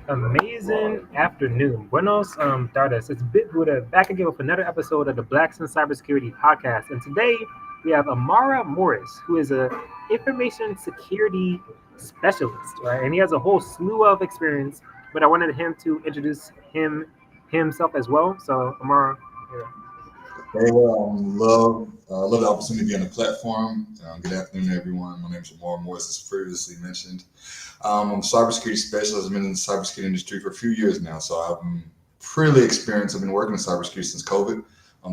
Amazing afternoon. Buenos tardes. It's bitbudha back again with another episode of the Blacks in Cybersecurity podcast. And today we have Amara Morris, who is a information security specialist, right? And he has a whole slew of experience. But I wanted him to introduce himself as well. So Amara, yeah. Hey, well, love the opportunity to be on the platform. Good afternoon, everyone. My name is Amara Morris, as previously mentioned. I'm a cybersecurity specialist. I've been in the cybersecurity industry for a few years now, so I'm pretty experienced. I've been working in cybersecurity since COVID.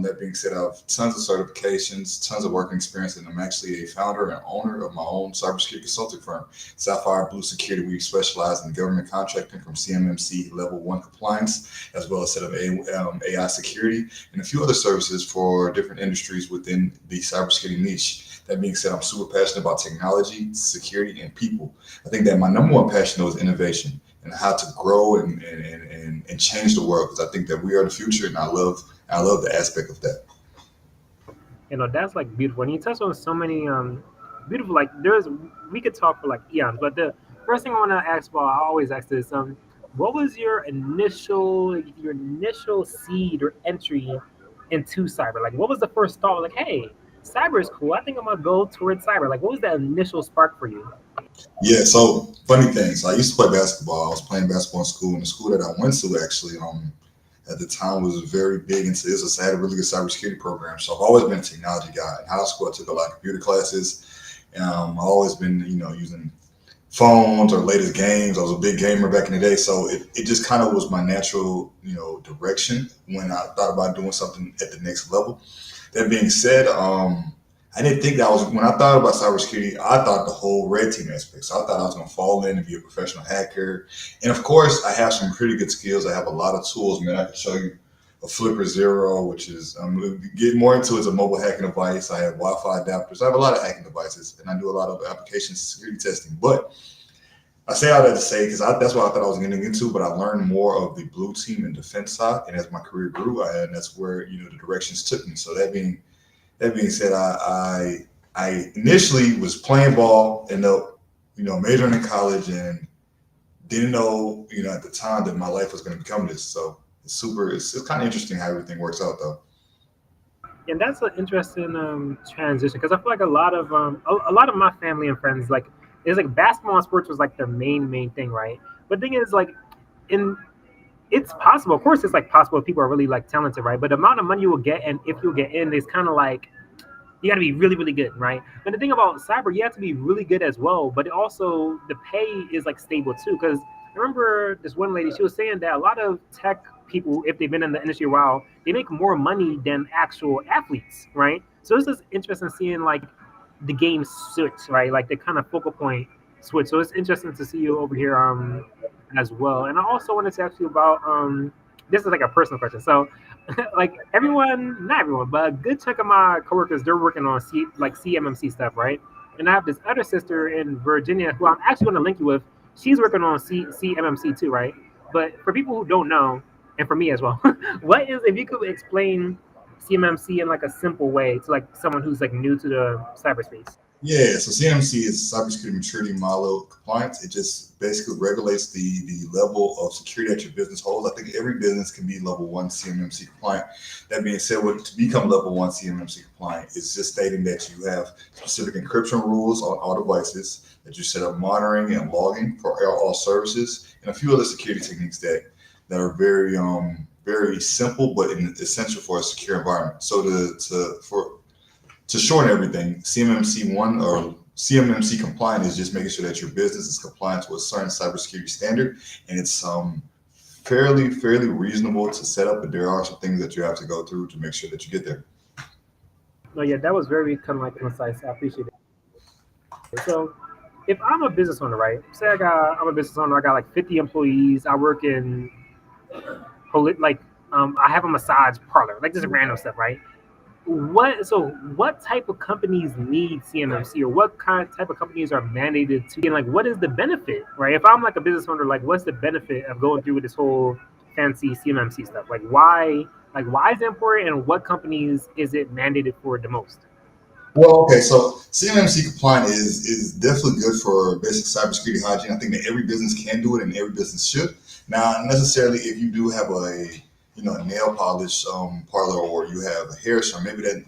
That being said, I have tons of certifications, tons of working experience, and I'm actually a founder and owner of my own cybersecurity consulting firm, Sapphire Blue Security. We specialize in government contracting from CMMC level one compliance, as well as set up AI security and a few other services for different industries within the cybersecurity niche. That being said, I'm super passionate about technology, security, and people. I think that my number one passion though is innovation and how to grow and change the world, because I think that we are the future, and I love the aspect of that. That's like beautiful. And you touched on so many beautiful, like there's we could talk for like eons, but the first thing I want to ask, well, I always ask this, what was your initial seed or entry into cyber? Like what was the first thought? Like, hey, cyber is cool. I think I'm gonna go towards cyber. Like what was that initial spark for you? Yeah, so funny things. I used to play basketball. I was playing basketball in school, and the school that I went to actually, at the time was very big into this. I had a really good cybersecurity program, so I've always been a technology guy. In high school, I took a lot of computer classes. I've always been, using phones or latest games. I was a big gamer back in the day, so it just kind of was my natural, direction when I thought about doing something at the next level. That being said, I didn't think that was when I thought about cybersecurity. I thought the whole red team aspect. So I thought I was going to fall in and be a professional hacker. And of course, I have some pretty good skills. I have a lot of tools. Man, I can show you a Flipper Zero, which is get more into it's a mobile hacking device. I have Wi-Fi adapters. I have a lot of hacking devices, and I do a lot of application security testing. But I say all that to say because that's what I thought I was getting into, but I learned more of the blue team and defense side, and as my career grew, and that's where the directions took me. So that being said, I initially was playing ball and majoring in college, and didn't know at the time that my life was going to become this. So it's kind of interesting how everything works out though. And that's an interesting transition because I feel like a lot of my family and friends like it's like basketball and sports was like their main thing, right? But the thing is like in it's possible. Of course, it's like possible if people are really like talented, right? But the amount of money you will get and if you'll get in is kind of like you got to be really, really good, right? And the thing about cyber, you have to be really good as well. But it also the pay is like stable too. Because I remember this one lady, she was saying that a lot of tech people, if they've been in the industry a while, they make more money than actual athletes, right? So this is interesting seeing like the game switch, right? Like the kind of focal point switch. So it's interesting to see you over here as well. And I also wanted to ask you about this is like a personal question. So like everyone, not everyone, but a good chunk of my coworkers, they're working on CMMC stuff, right? And I have this other sister in Virginia who I'm actually going to link you with. She's working on CMMC too, right? But for people who don't know, and for me as well, what is if you could explain CMMC in like a simple way to like someone who's like new to the cyberspace? Yeah, so CMC is cybersecurity maturity model compliance. It just basically regulates the level of security that your business holds. I think every business can be level one CMMC compliant. That being said, to become level one CMMC compliant is just stating that you have specific encryption rules on all devices, that you set up monitoring and logging for all services, and a few other security techniques that are very simple but essential for a secure environment. So to shorten everything, CMMC one or CMMC compliant is just making sure that your business is compliant to a certain cybersecurity standard, and it's fairly reasonable to set up. But there are some things that you have to go through to make sure that you get there. No, yeah, that was very kind of like concise. I appreciate it. So if I'm a business owner, right? Say I'm a business owner. I got like 50 employees. I work in like I have a massage parlor, like just random stuff, right? What type of companies need CMMC or what kind type of companies are mandated to and like what is the benefit, right? If I'm like a business owner, like what's the benefit of going through with this whole fancy CMMC stuff? Like why is it important and what companies is it mandated for the most? Well, okay, so CMMC compliant is definitely good for basic cybersecurity hygiene. I think that every business can do it and every business should. Now, necessarily, if you do have a nail polish parlor or you have a hair salon, maybe that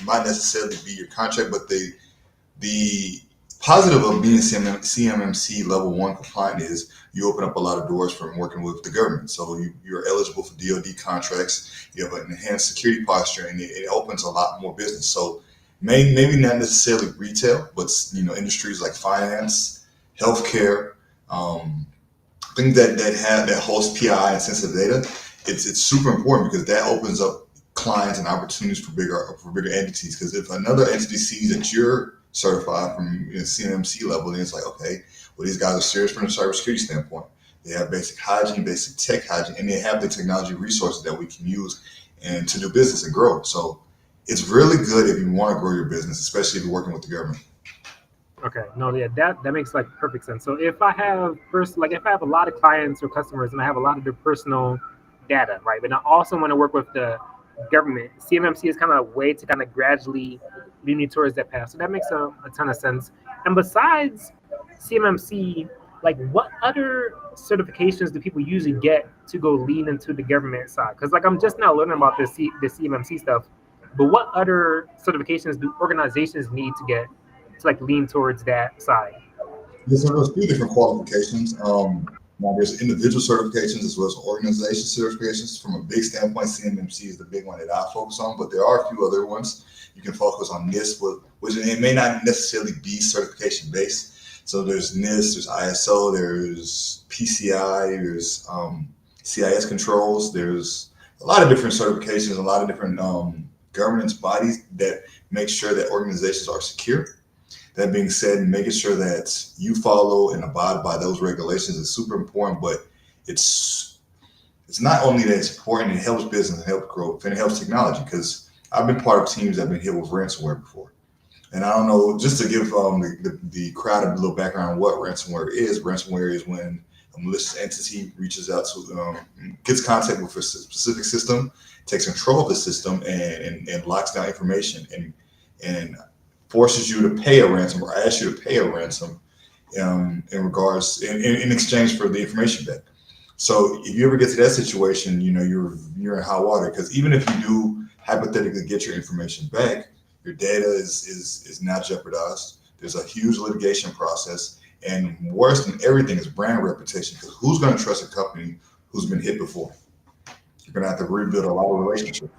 might necessarily be your contract, but the positive of being CMMC level one compliant is you open up a lot of doors from working with the government. So you're eligible for DoD contracts. You have an enhanced security posture, and it opens a lot more business. So maybe not necessarily retail, but industries like finance, healthcare, um, things that host PI and sensitive data. It's super important because that opens up clients and opportunities for bigger entities. Because if another entity sees that you're certified from CMMC level, then it's like, okay, well, these guys are serious from a cybersecurity standpoint. They have basic hygiene, basic tech hygiene, and they have the technology resources that we can use and to do business and grow. So it's really good if you want to grow your business, especially if you're working with the government. Okay, no, yeah, that makes like perfect sense. So if I have if I have a lot of clients or customers and I have a lot of their personal data, right? But I also want to work with the government. CMMC is kind of a way to kind of gradually lead me towards that path. So that makes a ton of sense. And besides CMMC, like what other certifications do people usually get to go lean into the government side? Because like I'm just now learning about the CMMC stuff, but what other certifications do organizations need to get to like lean towards that side? There's a few different qualifications. Now there's individual certifications as well as organization certifications. From a big standpoint, CMMC is the big one that I focus on, but there are a few other ones. You can focus on NIST, which it may not necessarily be certification based. So there's NIST, there's ISO, there's PCI, there's CIS controls. There's a lot of different certifications, a lot of different governance bodies that make sure that organizations are secure. That being said, making sure that you follow and abide by those regulations is super important. But it's it's not only that it's important; it helps business and helps growth and it helps technology. Because I've been part of teams that have been hit with ransomware before, and I don't know. Just to give the crowd a little background on what ransomware is. Ransomware is when a malicious entity reaches out to gets contact with a specific system, takes control of the system, and locks down information and forces you to pay a ransom or asks you to pay a ransom in exchange for the information back. So if you ever get to that situation, you're in hot water because even if you do hypothetically get your information back, your data is now jeopardized. There's a huge litigation process, and worse than everything is brand reputation. Because who's going to trust a company who's been hit before? You're going to have to rebuild a lot of relationships.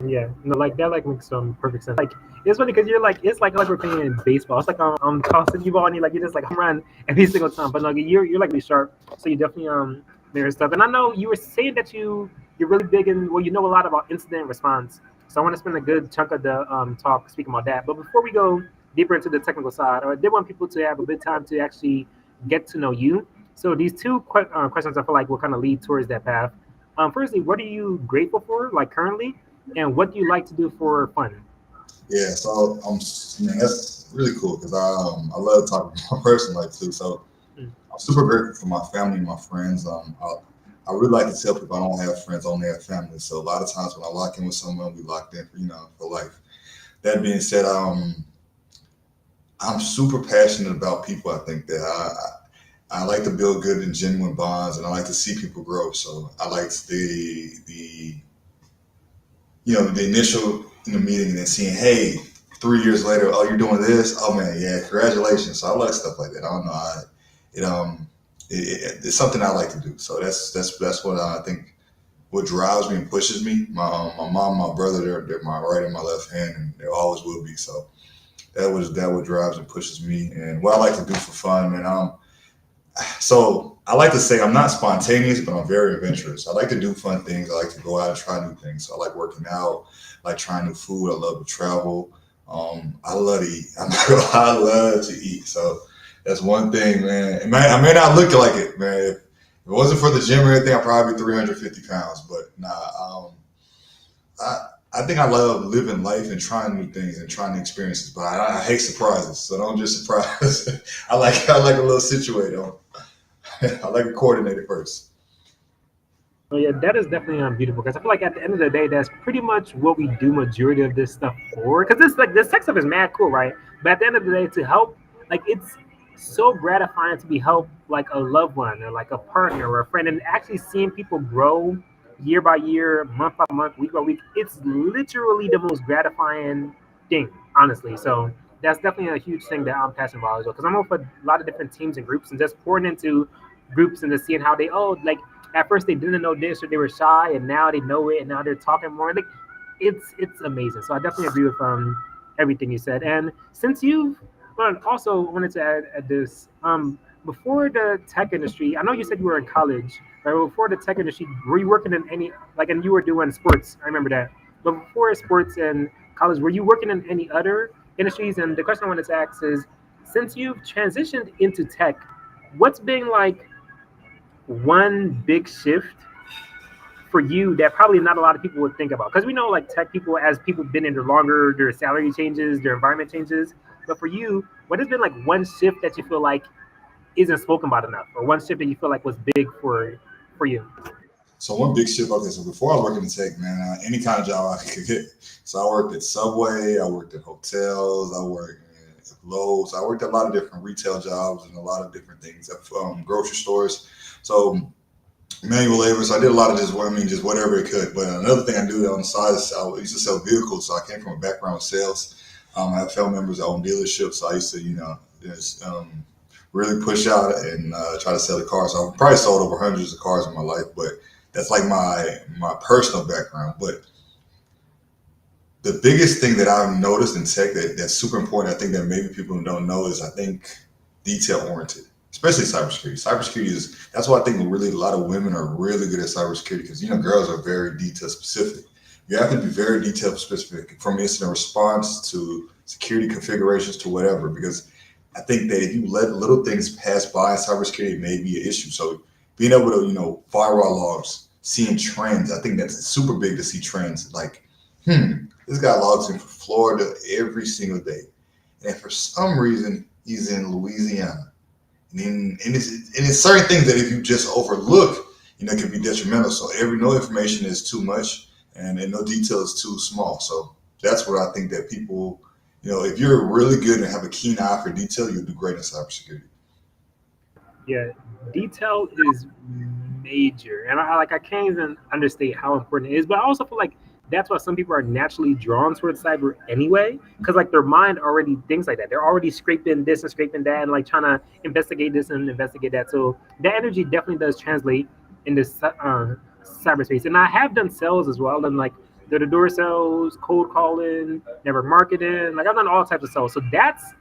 Yeah, no, like that like makes some perfect sense. Like it's funny because you're like it's like we're playing in baseball. It's like I'm tossing you ball and you just like home run every single time. But like you're like really sharp, so you definitely there and stuff. And I know you were saying that you're really big in well you know a lot about incident response. So I want to spend a good chunk of the talk speaking about that. But before we go deeper into the technical side, I did want people to have a good time to actually get to know you. So these two questions I feel like will kind of lead towards that path. Firstly, what are you grateful for, like currently? And what do you like to do for fun? Yeah, so man, that's really cool because I love talking about my personal life too. So Mm. I'm super grateful for my family and my friends. I really like to tell people I don't have friends, I only have family. So a lot of times when I lock in with someone, we locked in for life. That being said, I'm super passionate about people. I think that I like to build good and genuine bonds, and I like to see people grow. So I like the initial meeting and then seeing, hey, 3 years later, oh, you're doing this. Oh man, yeah, congratulations. So I like stuff like that. I don't know. It it's something I like to do. So that's what I think what drives me and pushes me. My mom, my brother, they're my right and my left hand, and they always will be. So that what drives and pushes me. And what I like to do for fun, man. So I like to say I'm not spontaneous, but I'm very adventurous. I like to do fun things. I like to go out and try new things. So I like working out, I like trying new food. I love to travel. I love to eat. I'm not gonna lie, I love to eat. So that's one thing, man. I may not look like it, man. If it wasn't for the gym or anything, I'd probably be 350 pounds. But nah, I think I love living life and trying new things and trying new experiences. But I hate surprises, so don't just surprise. I like a little situated. I like it coordinated first. Oh yeah, that is definitely beautiful because I feel like at the end of the day, that's pretty much what we do majority of this stuff for. Because this like this tech stuff is mad cool, right? But at the end of the day, to help, like it's so gratifying to be helped like a loved one or like a partner or a friend, and actually seeing people grow year by year, month by month, week by week. It's literally the most gratifying thing, honestly. So that's definitely a huge thing that I'm passionate about as well. Because I'm over a lot of different teams and groups, and just pouring into groups and just seeing how they like at first they didn't know this or they were shy and now they know it and now they're talking more like it's amazing. So I definitely agree with everything you said. And since you've well, also wanted to add this before the tech industry, I know you said you were in college, right? But before the tech industry, were you working in any like and you were doing sports, I remember that. But before sports and college, were you working in any other industries? And the question I wanted to ask is since you've transitioned into tech, what's been like one big shift for you that probably not a lot of people would think about? Because we know like tech people, as people been in there longer, their salary changes, their environment changes. But for you, what has been like one shift that you feel like isn't spoken about enough, or one shift that you feel like was big for you? So one big shift. Okay, so before I was working in tech, man, any kind of job I could get. So I worked at Subway, I worked at hotels, I worked at Lowe's, I worked at a lot of different retail jobs and a lot of different things, grocery stores. So manual labor. So I did a lot of just, I mean, just whatever it could. But another thing I do on the side is I used to sell vehicles. So I came from a background of sales. I have family members that own dealerships. So I used to, just really push out and try to sell the cars. So I've probably sold over hundreds of cars in my life, but that's like my personal background. But the biggest thing that I've noticed in tech that's super important, I think that maybe people don't know, is I think detail oriented, especially cybersecurity. Cybersecurity is that's why I think really a lot of women are really good at cybersecurity because girls are very detail specific. You have to be very detail specific from incident response to security configurations to whatever because I think that if you let little things pass by in cybersecurity, it may be an issue. So being able to, firewall logs, seeing trends, I think that's super big to see trends. Like, this guy logs in from Florida every single day. And for some reason, he's in Louisiana. And it's certain things that if you just overlook, can be detrimental. So no information is too much and no detail is too small. So that's what I think that people, if you're really good and have a keen eye for detail, you'll do great in cybersecurity. Yeah, detail is major, and I can't even understate how important it is. But I also feel like that's why some people are naturally drawn towards cyber anyway, because like their mind already thinks like that. They're already scraping this and scraping that, and like trying to investigate this and investigate that. So that energy definitely does translate in this cyberspace. And I have done sales as well, and like the door sales, cold calling, network marketing. Like I've done all types of sales. So that's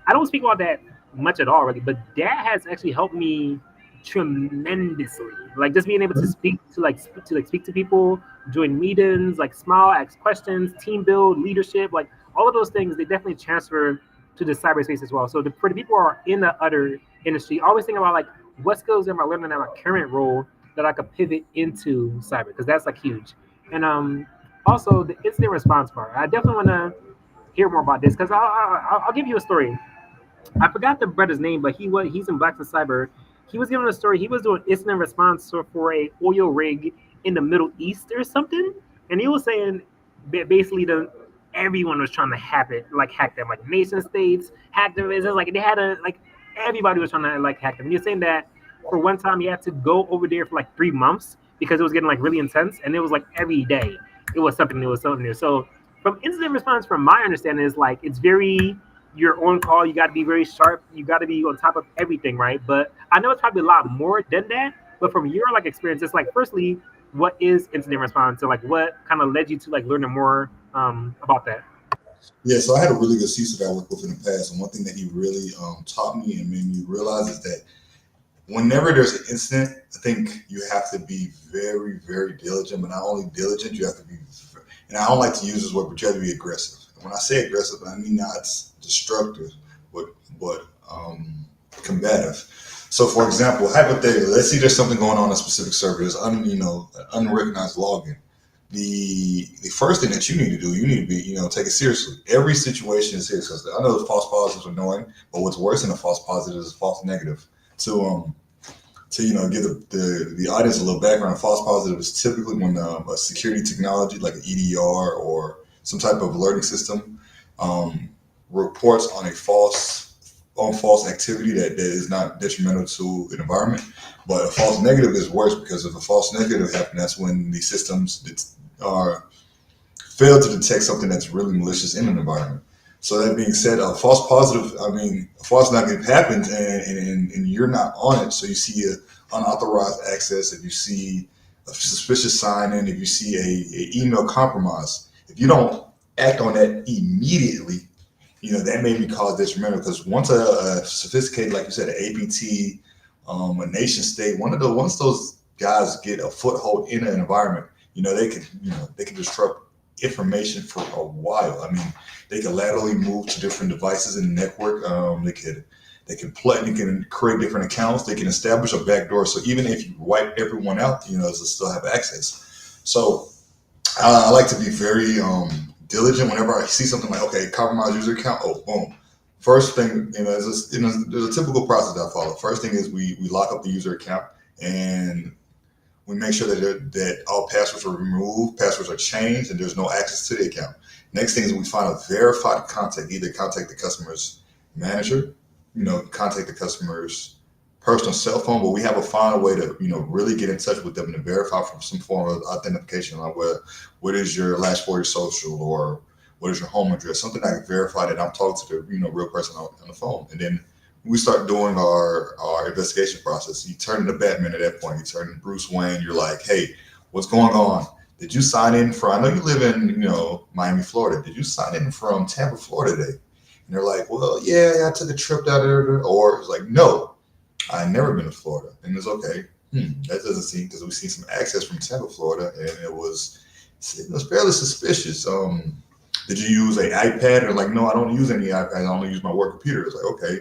I don't speak about that much at all, really, but that has actually helped me tremendously. Like just being able to speak to people, join meetings, like smile, ask questions, team build, leadership, like all of those things. They definitely transfer to the cyberspace as well. So for the people who are in the other industry, always think about like what skills am I learning in my current role that I could pivot into cyber because that's like huge. And also the instant response part. I definitely want to hear more about this because I'll give you a story. I forgot the brother's name, but he's in Black and Cyber. He was giving a story. He was doing incident response for a oil rig in the Middle East or something, and he was saying basically the everyone was trying to hack them, like nation states hacked them. It's just like they had a like everybody was trying to like hack them. He was saying that for one time he had to go over there for like 3 months because it was getting like really intense, and it was like every day it was something new, something new. So from incident response, from my understanding, is like it's very your own call. You got to be very sharp. You got to be on top of everything, right? But I know it's probably a lot more than that. But from your like experience, it's like firstly, what is incident response, and like what kind of led you to like learning more about that? Yeah, so I had a really good CISO that I worked with in the past, and one thing that he really taught me and made me realize is that whenever there's an incident, I think you have to be very, very diligent. But not only diligent, you have to be, and I don't like to use this word, but you have to be aggressive. And when I say aggressive, I mean not destructive, but combative. So, for example, hypothetically, let's see there's something going on a specific server. There's unrecognized login. The first thing that you need to do, you need to be, take it seriously. Every situation is serious. I know the false positives are annoying, but what's worse than a false positive is a false negative. So To give the audience a little background, a false positive is typically when a security technology like an EDR or some type of alerting system um, reports on false activity that is not detrimental to an environment. But a false negative is worse because if a false negative happens, that's when the systems that are fail to detect something that's really malicious in an environment. So that being said, a false positive, a false negative happens and you're not on it. So you see a unauthorized access, if you see a suspicious sign in, if you see a email compromise, if you don't act on that immediately, that may be cause detrimental because once a sophisticated, like you said, an APT, a nation state, once those guys get a foothold in an environment, they can disrupt information for a while. I mean, they can laterally move to different devices in the network. They can create different accounts. They can establish a backdoor. So even if you wipe everyone out, they still have access. So I like to be very diligent whenever I see something like, okay, compromised user account. Oh, boom. First thing, there's a typical process that I follow. First thing is we lock up the user account and we make sure that all passwords are removed, passwords are changed, and there's no access to the account. Next thing is we find a verified contact, either contact the customer's manager, contact the customer's personal cell phone, but we have a find a way to, really get in touch with them and verify from some form of authentication, like what is your last four of your social or what is your home address, something I can verify that I'm talking to the, real person on the phone. And then we start doing our investigation process. You turn into Batman at that point. You turn into Bruce Wayne. You're like, hey, what's going on? Did you sign in from, I know you live in, Miami, Florida. Did you sign in from Tampa, Florida today? And they're like, well, yeah, I took a trip down there. Or it's like, no, I've never been to Florida. And it's okay. That doesn't seem, because we see some access from Tampa, Florida, and it was fairly suspicious. Did you use an iPad? Or like, no, I don't use any iPad. I only use my work computer. It's like, okay.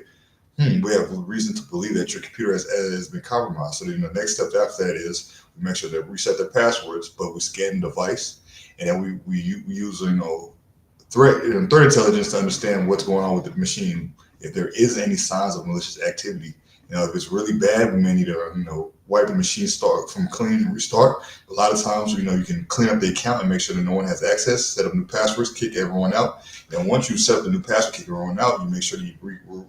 We have reason to believe that your computer has been compromised. So then the next step after that is we make sure that we reset their passwords, but we scan the device, and then we use threat intelligence to understand what's going on with the machine. If there is any signs of malicious activity, if it's really bad, we may need to wipe the machine, start from clean and restart. A lot of times, you can clean up the account and make sure that no one has access, set up new passwords, kick everyone out. And once you set up the new password, kick everyone out, you make sure that you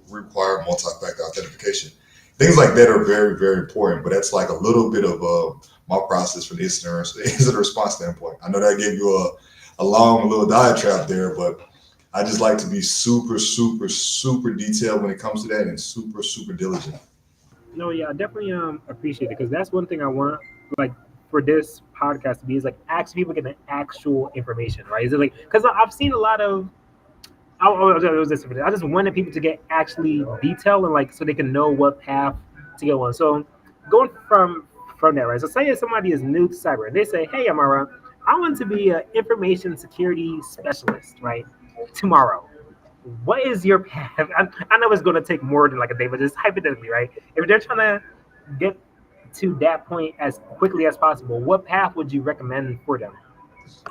require multi-factor authentication. Things like that are very, very important, but that's like a little bit of my process for the incident response standpoint. I know that gave you a long little diatribe there, but I just like to be super, super, super detailed when it comes to that and super, super diligent. No, yeah, I definitely appreciate it because that's one thing I want like for this podcast to be is like actually people get the actual information, right? Is it like because I've seen a lot of it was this. I just wanted people to get actually detail and like so they can know what path to go on. So going from that, right? So say if somebody is new to cyber and they say, "Hey, Amara, I want to be an information security specialist, right? Tomorrow." What is your path? I know it's going to take more than like a day, but just hypothetically, right? If they're trying to get to that point as quickly as possible, what path would you recommend for them?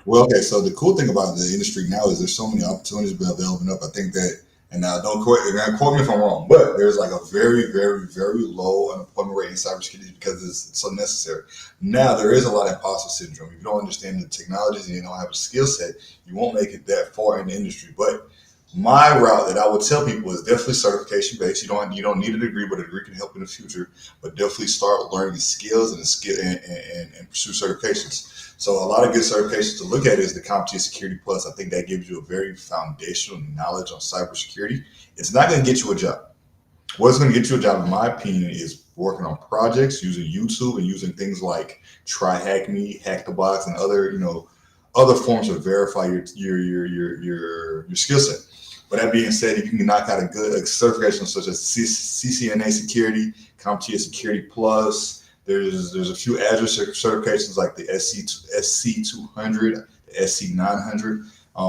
Well, okay. So the cool thing about the industry now is there's so many opportunities developing up. I think that, and now don't quote me if I'm wrong, but there's like a very, very, very low unemployment rate in cybersecurity because it's so necessary. Now there is a lot of imposter syndrome. If you don't understand the technologies and you don't have a skill set, you won't make it that far in the industry. But my route that I would tell people is definitely certification based. You don't need a degree, but a degree can help in the future. But definitely start learning the skills and the skill and pursue certifications. So a lot of good certifications to look at is the CompTIA Security Plus. I think that gives you a very foundational knowledge on cybersecurity. It's not going to get you a job. What's going to get you a job, in my opinion, is working on projects using YouTube and using things like Try Hack Me, Hack the Box, and other forms to verify your skill set. But that being said, if you can knock out a good certification such as CCNA Security, CompTIA Security Plus, there's a few Azure certifications like the SC200, the SC900.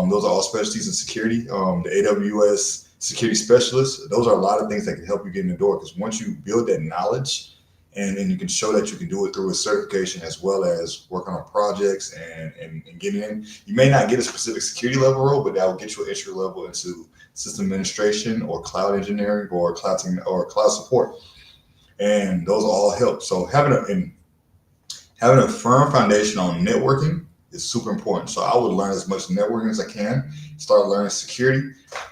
Those are all specialties in security. The AWS security specialist. Those are a lot of things that can help you get in the door because once you build that knowledge and you can show that you can do it through a certification as well as working on projects and getting in. You may not get a specific security level role, but that will get you an entry level into system administration or cloud engineering or cloud support. and those all help. So having a firm foundation on networking is super important. So I would learn as much networking as I can, start learning security,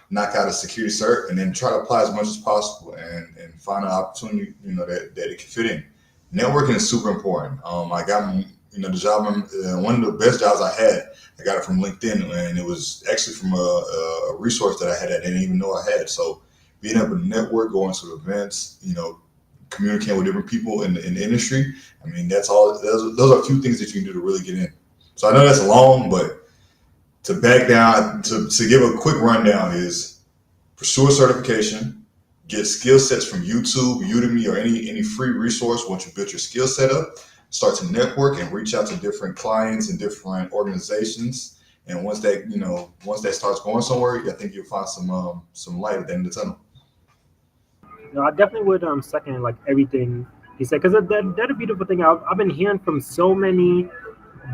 knock out a security cert, and then try to apply as much as possible and find an opportunity, that it can fit in. Networking is super important. I got, the job, one of the best jobs I had, I got it from LinkedIn, and it was actually from a resource that I had that I didn't even know I had. So being able to network, going to events, communicating with different people in the industry. I mean, that's all. Those are a few things that you can do to really get in. So I know that's long, but to back down, to give a quick rundown is pursue a certification, get skill sets from YouTube, Udemy, or any free resource. Once you build your skill set up, start to network and reach out to different clients and different organizations. And once that starts going somewhere, I think you'll find some light at the end of the tunnel. No, I definitely would second like everything he said because that a beautiful thing. I've been hearing from so many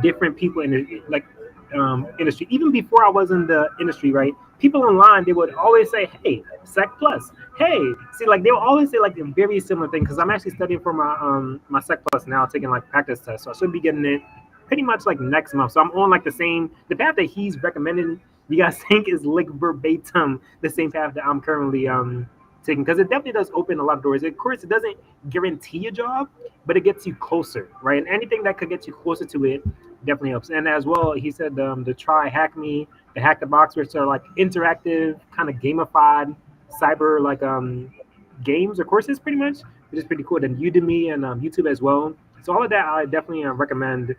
different people in the industry. Even before I was in the industry, right? People online they would always say, "Hey, Sec Plus." Hey, see, like they would always say like a very similar thing because I'm actually studying for my Sec Plus now, taking like practice tests, so I should be getting it pretty much like next month. So I'm on like the path that he's recommending. You guys think is like verbatim the same path that I'm currently taking because it definitely does open a lot of doors. Of course, it doesn't guarantee a job, but it gets you closer, right? And anything that could get you closer to it definitely helps. And as well, he said the Try Hack Me, the Hack the Box, which are like interactive, kind of gamified cyber like games or courses, pretty much, which is pretty cool. And Udemy and YouTube as well. So all of that I definitely recommend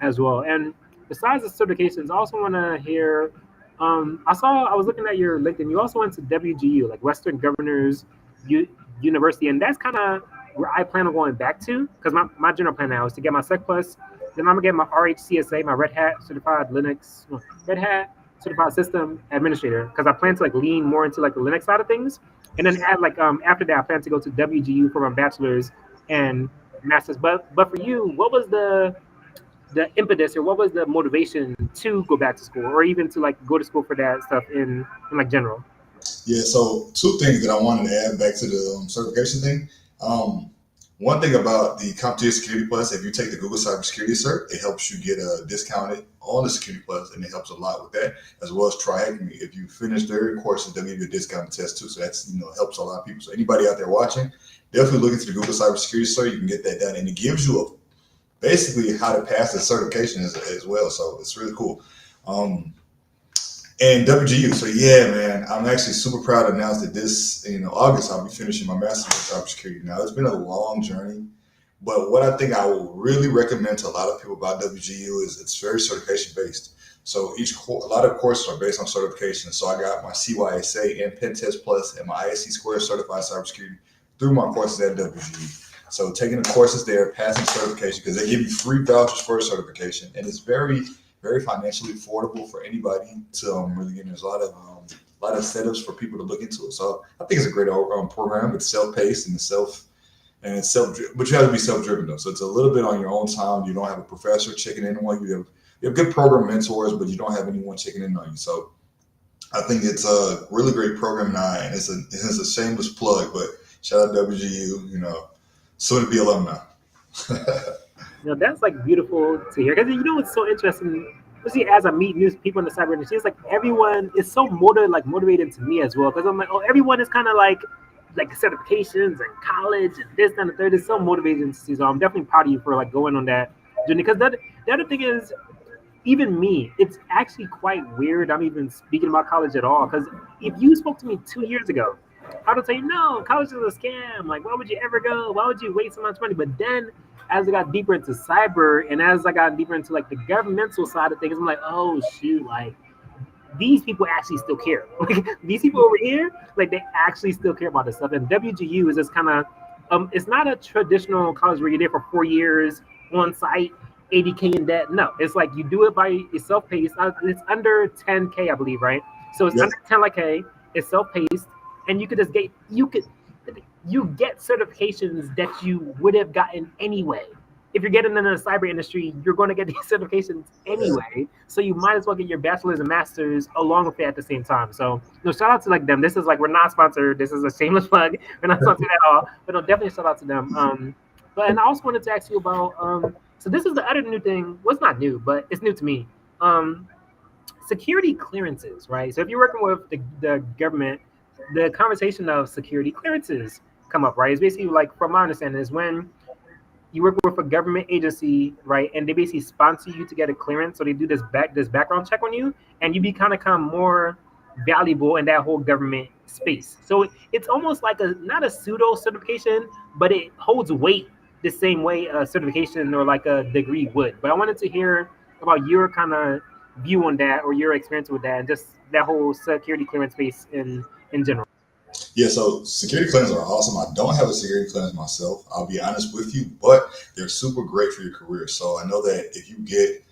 as well. And besides the certifications, I also want to hear. I was looking at your LinkedIn. You also went to WGU, like Western Governors University, and that's kind of where I plan on going back to because my general plan now is to get my Sec Plus. Then I'm gonna get my RHCSA, my Red Hat Certified System Administrator, because I plan to like lean more into like the Linux side of things, and then add like after that I plan to go to WGU for my bachelor's and master's. But for you, what was the impetus or what was the motivation to go back to school or even to like go to school for that stuff in like general? Yeah, so two things that I wanted to add back to the certification thing. One thing about the CompTIA Security Plus, if you take the Google Cybersecurity cert, it helps you get discounted on the Security Plus, and it helps a lot with that, as well as Try Hack Me. If you finish their courses, they'll give you a discounted test too. So that's helps a lot of people. So anybody out there watching, definitely look into the Google Cybersecurity cert. You can get that done, and it gives you basically how to pass the certification as well. So it's really cool. And WGU. So yeah, man, I'm actually super proud to announce that this, August, I'll be finishing my master's in cybersecurity. Now it's been a long journey, but what I think I will really recommend to a lot of people about WGU is it's very certification based. So a lot of courses are based on certification. So I got my CYSA and Pen Test Plus and my ISC Square Certified Cybersecurity through my courses at WGU. So taking the courses there, passing certification, because they give you free vouchers for a certification, and it's very, very financially affordable for anybody to really get in. There's a lot of setups for people to look into it. So I think it's a great program. It's self-paced and it's self, but you have to be self-driven though. So it's a little bit on your own time. You don't have a professor checking in on you. You have good program mentors, but you don't have anyone checking in on you. So I think it's a really great program now, and it's a shameless plug, but shout out WGU, soon to be alumni. That's like beautiful to hear because it's so interesting. Especially as I meet new people in the cyber industry, it's like everyone is so motivated to me as well. Because I'm like, oh, everyone is kind of like certifications and college and this and the third is so motivating to see. So I'm definitely proud of you for like going on that journey. Because the other thing is, even me, it's actually quite weird. I'm even speaking about college at all. Because if you spoke to me 2 years ago, I would say, no, college is a scam. Like, why would you ever go? Why would you waste so much money? But then, as I got deeper into cyber and as I got deeper into like the governmental side of things, I'm like, oh shoot, like these people actually still care. Like these people over here, like they actually still care about this stuff. And WGU is just kind of, it's not a traditional college where you're there for 4 years on site, 80K in debt. No, it's like you do it by it's self-paced. It's under 10K, I believe, right? So it's Yep. under 10K. It's self-paced, and you could just get certifications that you would have gotten anyway if you're getting into the cyber industry, you're going to get these certifications Yeah. anyway. So you might as well get your bachelor's and master's along with it at the same time. So no, shout out to like them. This is like we're not sponsored. This is a shameless plug. We're not sponsored at all. But no, definitely shout out to them. But and I also wanted to ask you about so this is the other new thing. Well, it's not new, but it's new to me. Um, Security clearances, right? So if you're working with the government, the conversation of security clearances come up, right? It's basically like, from my understanding, is when you work with a government agency, right, and they basically sponsor you to get a clearance. So they do this background check on you, and you become more valuable in that whole government space. So it's almost like a not a pseudo certification, but it holds weight the same way a certification or like a degree would. But I wanted to hear about your kind of view on that or your experience with that and just that whole security clearance space in general. Yeah, so security clearances are awesome. I don't have a security clearance myself, I'll be honest with you, but they're super great for your career. So I know that if you get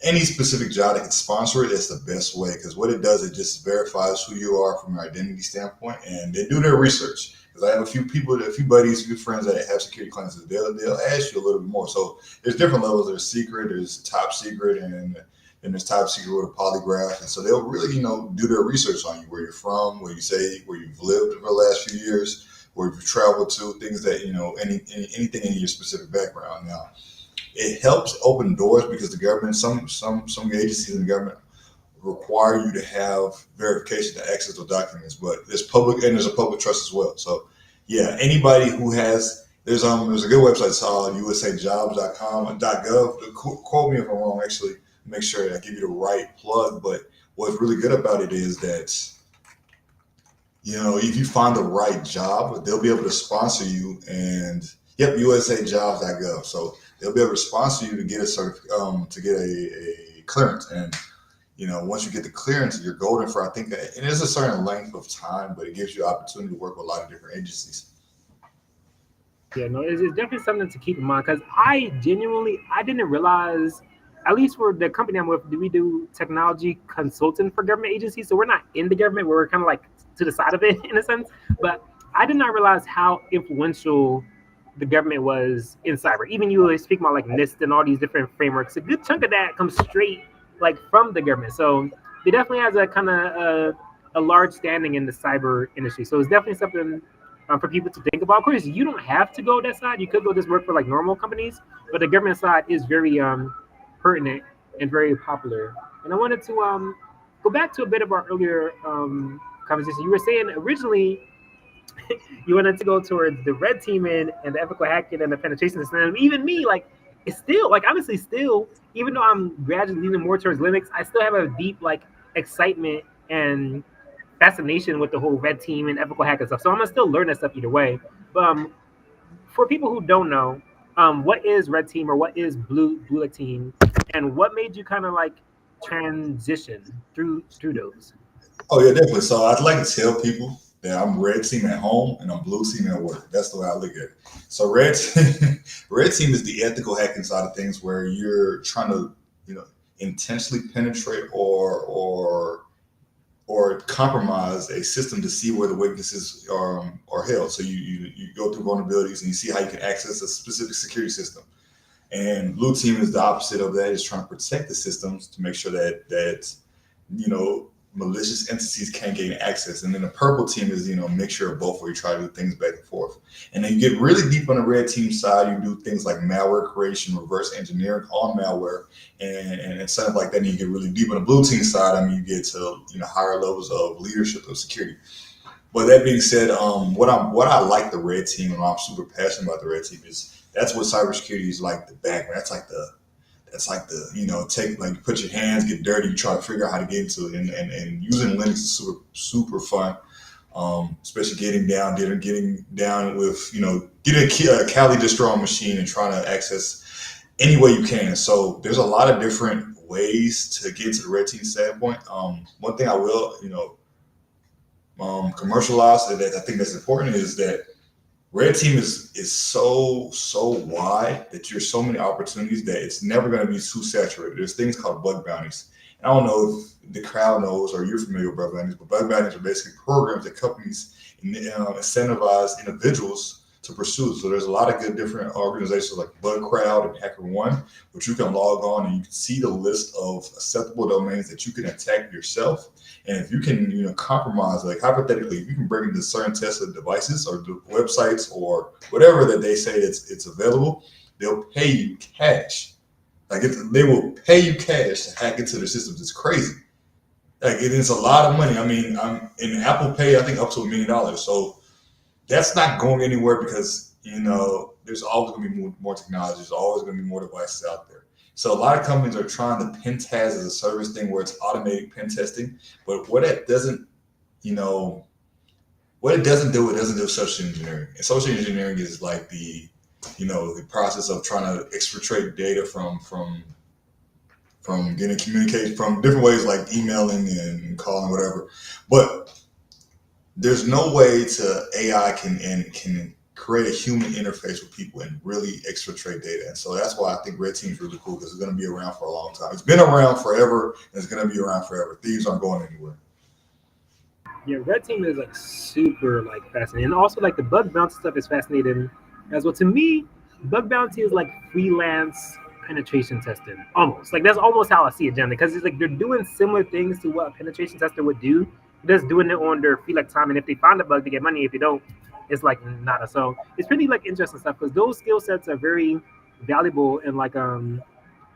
any specific job that can sponsor it, it's the best way because what it does, it just verifies who you are from your identity standpoint, and they do their research. Because I have a few people, a few buddies, a few friends that have security clearances. They'll ask you a little bit more. So there's different levels. There's secret, there's top secret, and there's top secret with a polygraph. And so they'll really, do their research on you, where you're from, where you say, where you've lived for the last few years, where you've traveled to, things that, anything in your specific background. Now, it helps open doors because the government, some agencies in the government require you to have verification to access those documents, but there's public and there's a public trust as well. So yeah, anybody who has there's a good website, it's called usajobs.com .gov. Quote me if I'm wrong, actually make sure I give you the right plug. But what's really good about it is that if you find the right job, they'll be able to sponsor you. And yep, usajobs.gov. So they'll be able to sponsor you to get a clearance. And once you get the clearance, you're golden for, I think, it is a certain length of time, but it gives you opportunity to work with a lot of different agencies. Yeah, no, it's definitely something to keep in mind because I didn't realize, at least for the company I'm with, do we do technology consulting for government agencies? So we're not in the government, we're kind of like to the side of it in a sense. But I did not realize how influential the government was in cyber. Even you speak about like NIST and all these different frameworks. A good chunk of that comes straight like from the government. So it definitely has a kind of a large standing in the cyber industry. So it's definitely something for people to think about. Of course, you don't have to go that side. You could go just work for like normal companies, but the government side is very pertinent and very popular. And I wanted to go back to a bit of our earlier conversation. You were saying originally you wanted to go towards the red teaming and the ethical hacking and the penetration system. Even me, like, it's still like honestly still, even though I'm gradually leaning more towards Linux, I still have a deep like excitement and fascination with the whole red team and ethical hack and stuff. So I'm gonna still learn that stuff either way. But for people who don't know, what is red team or what is blue team, and what made you kind of like transition through those? Oh yeah, definitely. So I'd like to tell people that I'm red team at home and I'm blue team at work. That's the way I look at it. So red team is the ethical hacking side of things where you're trying to, intentionally penetrate or compromise a system to see where the weaknesses are held. So you go through vulnerabilities and you see how you can access a specific security system. And blue team is the opposite of that, is trying to protect the systems to make sure that malicious entities can't gain access. And then the purple team is, a mixture of both where you try to do things back and forth. And then you get really deep on the red team side, you do things like malware creation, reverse engineering on malware, and stuff like that. And you get really deep on the blue team side, you get to, higher levels of leadership of security. But that being said, what I like the red team and I'm super passionate about the red team is that's what cybersecurity is like the background. That's like the take, like, you put your hands, get dirty, you try to figure out how to get into it, and using Linux is super fun. Especially getting down with getting a Kali distro on machine and trying to access any way you can. So there's a lot of different ways to get into the red team standpoint. One thing I will commercialize that I think that's important is that red team is so wide that there's so many opportunities that it's never going to be too saturated. There's things called bug bounties. And I don't know if the crowd knows or you're familiar with bug bounties, but bug bounties are basically programs that companies incentivize individuals to pursue. So there's a lot of good different organizations like BugCrowd and HackerOne, which you can log on and you can see the list of acceptable domains that you can attack yourself. And if you can, compromise, like hypothetically, if you can bring into certain Tesla devices or the websites or whatever that they say it's available, they'll pay you cash. Like they will pay you cash to hack into their systems. It's crazy. Like it is a lot of money. I mean, I'm in Apple Pay, I think up to $1 million. So that's not going anywhere because there's always going to be more technology. There's always going to be more devices out there. So a lot of companies are trying to pen test as a service thing where it's automated pen testing. But what it doesn't do, it doesn't do social engineering. And social engineering is like the process of trying to exfiltrate data from getting communication from different ways like emailing and calling, whatever. But there's no way to AI can create a human interface with people and really exfiltrate data. And so that's why I think Red Team is really cool because it's going to be around for a long time. It's been around forever and it's going to be around forever. Thieves aren't going anywhere. Yeah, Red Team is like super like fascinating, and also like the bug bounty stuff is fascinating as well. To me, bug bounty is like freelance penetration testing, almost like that's almost how I see it, generally, because it's like they're doing similar things to what a penetration tester would do, just doing it on their free like time. And if they find a bug, they get money. If they don't, it's like nada. So it's pretty like interesting stuff because those skill sets are very valuable in like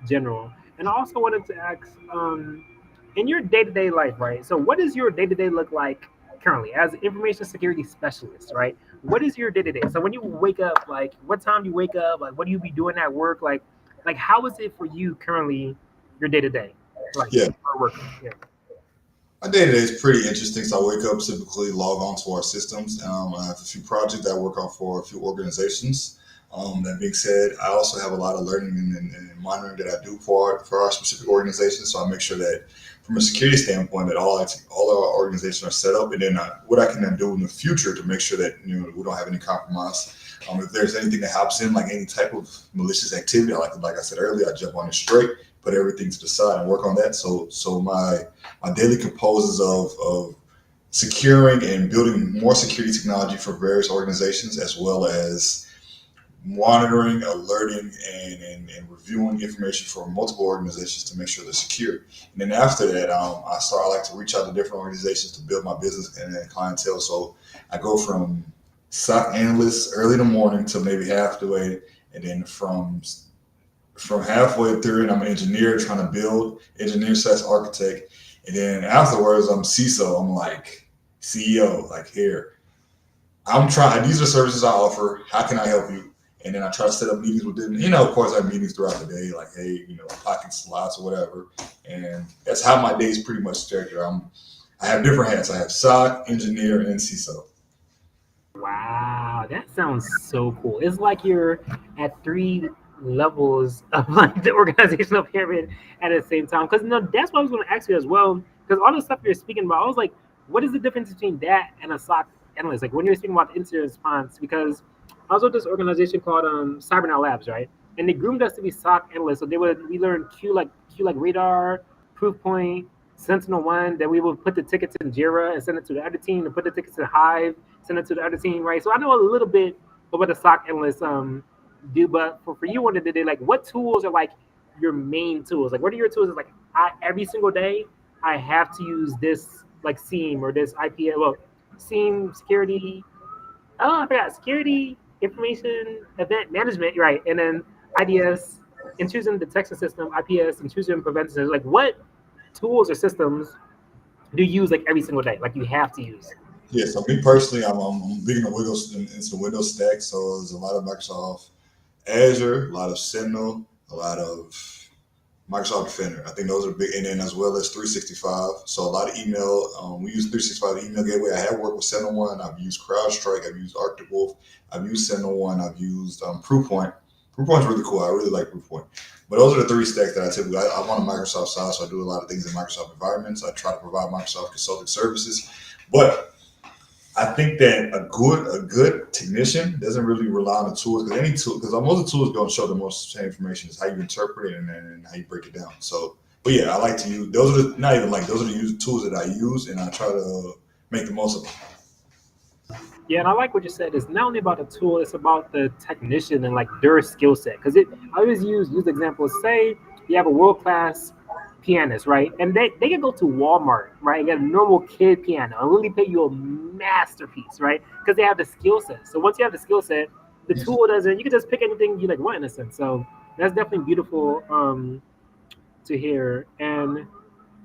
general. And I also wanted to ask, in your day-to-day life, right? So what does your day-to-day look like currently as an information security specialist, right? What is your day-to-day? So when you wake up, like what time you wake up, like what do you be doing at work? Like how is it for you currently, your day-to-day? Like Yeah. work. Yeah. My day to day is pretty interesting. So I wake up, typically log on to our systems. I have a few projects that I work on for a few organizations. That being said, I also have a lot of learning and monitoring that I do for our specific organization. So I make sure that from a security standpoint, that all our organizations are set up, and then what I can then do in the future to make sure that we don't have any compromise. If there's anything that hops in, like any type of malicious activity, like I said earlier, I jump on it straight, put everything to the side, and work on that. So my daily composes of securing and building more security technology for various organizations, as well as monitoring, alerting, and reviewing information for multiple organizations to make sure they're secure. And then after that, I like to reach out to different organizations to build my business and clientele. So I go from SOC analyst early in the morning to maybe half the way, and then from halfway through, and I'm an engineer trying to build, engineer/architect, and then afterwards I'm CISO. I'm like CEO, like here. I'm trying. These are services I offer. How can I help you? And then I try to set up meetings with them. Of course, I have meetings throughout the day, like, hey, pocket slots or whatever. And that's how my day is pretty much structured. I have different hats. I have SOC, engineer, and CISO. Wow, that sounds so cool. It's like you're at three levels of like the organizational pyramid at the same time. Because that's what I was going to ask you as well. Because all the stuff you're speaking about, I was like, what is the difference between that and a SOC analyst? Like when you're speaking about incident response, because I was with this organization called Cybernet Labs, right? And they groomed us to be SOC analysts. So we learned Q like radar, Proofpoint, Sentinel-1. Then we would put the tickets in Jira and send it to the other team, and put the tickets in Hive, send it to the other team, right? So I know a little bit of what the SOC analysts do, but for you on the day, like what tools are like your main tools? Like what are your tools? It's like every single day I have to use this like SIEM or this IP, well, SIEM security. Oh, I forgot security information event management, right? And then IDS, intrusion detection system, IPS, intrusion prevention. Like what tools or systems do you use like every single day? Like you have to use. Yeah, so me personally, I'm big in the Windows into the Windows stack. So there's a lot of Microsoft Azure, a lot of Sentinel, a lot of Microsoft Defender. I think those are big, and then as well as 365. So a lot of email. We use 365 email gateway. I have worked with Sentinel-1. I've used CrowdStrike. I've used Arctic Wolf. I've used Sentinel-1. I've used Proofpoint. Proofpoint's really cool. I really like Proofpoint. But those are the three stacks that I typically. I'm on the Microsoft side, so I do a lot of things in Microsoft environments. I try to provide Microsoft consulting services, but I think that a good technician doesn't really rely on the tools because most of the tools don't show the most same information. It's how you interpret it and how you break it down. So, but yeah, I like to use those are the tools that I use and I try to make the most of them. Yeah, and I like what you said. It's not only about the tool; it's about the technician and like their skill set. Because it, I always use examples. Say you have a world class pianist, right? And they can go to Walmart, right? Get a normal kid piano and really pay you a masterpiece, right? Because they have the skill set. So once you have the skill set, the tool doesn't. You can just pick anything you like want in a sense. So that's definitely beautiful to hear. And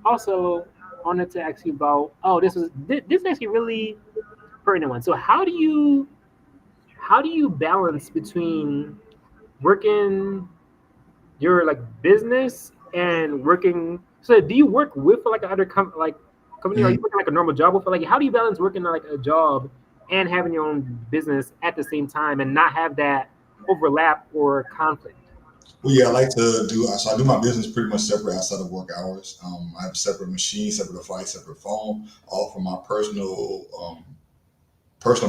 also wanted to ask you about. Oh, this is actually really pertinent one. So how do you balance between working your like business and working? So do you work with like another company, or are you Mhm. working like a normal job with? Like, how do you balance working like a job and having your own business at the same time and not have that overlap or conflict? Well, yeah, I like to do. So I do my business pretty much separate outside of work hours. I have separate machines, separate device, separate phone, all for my personal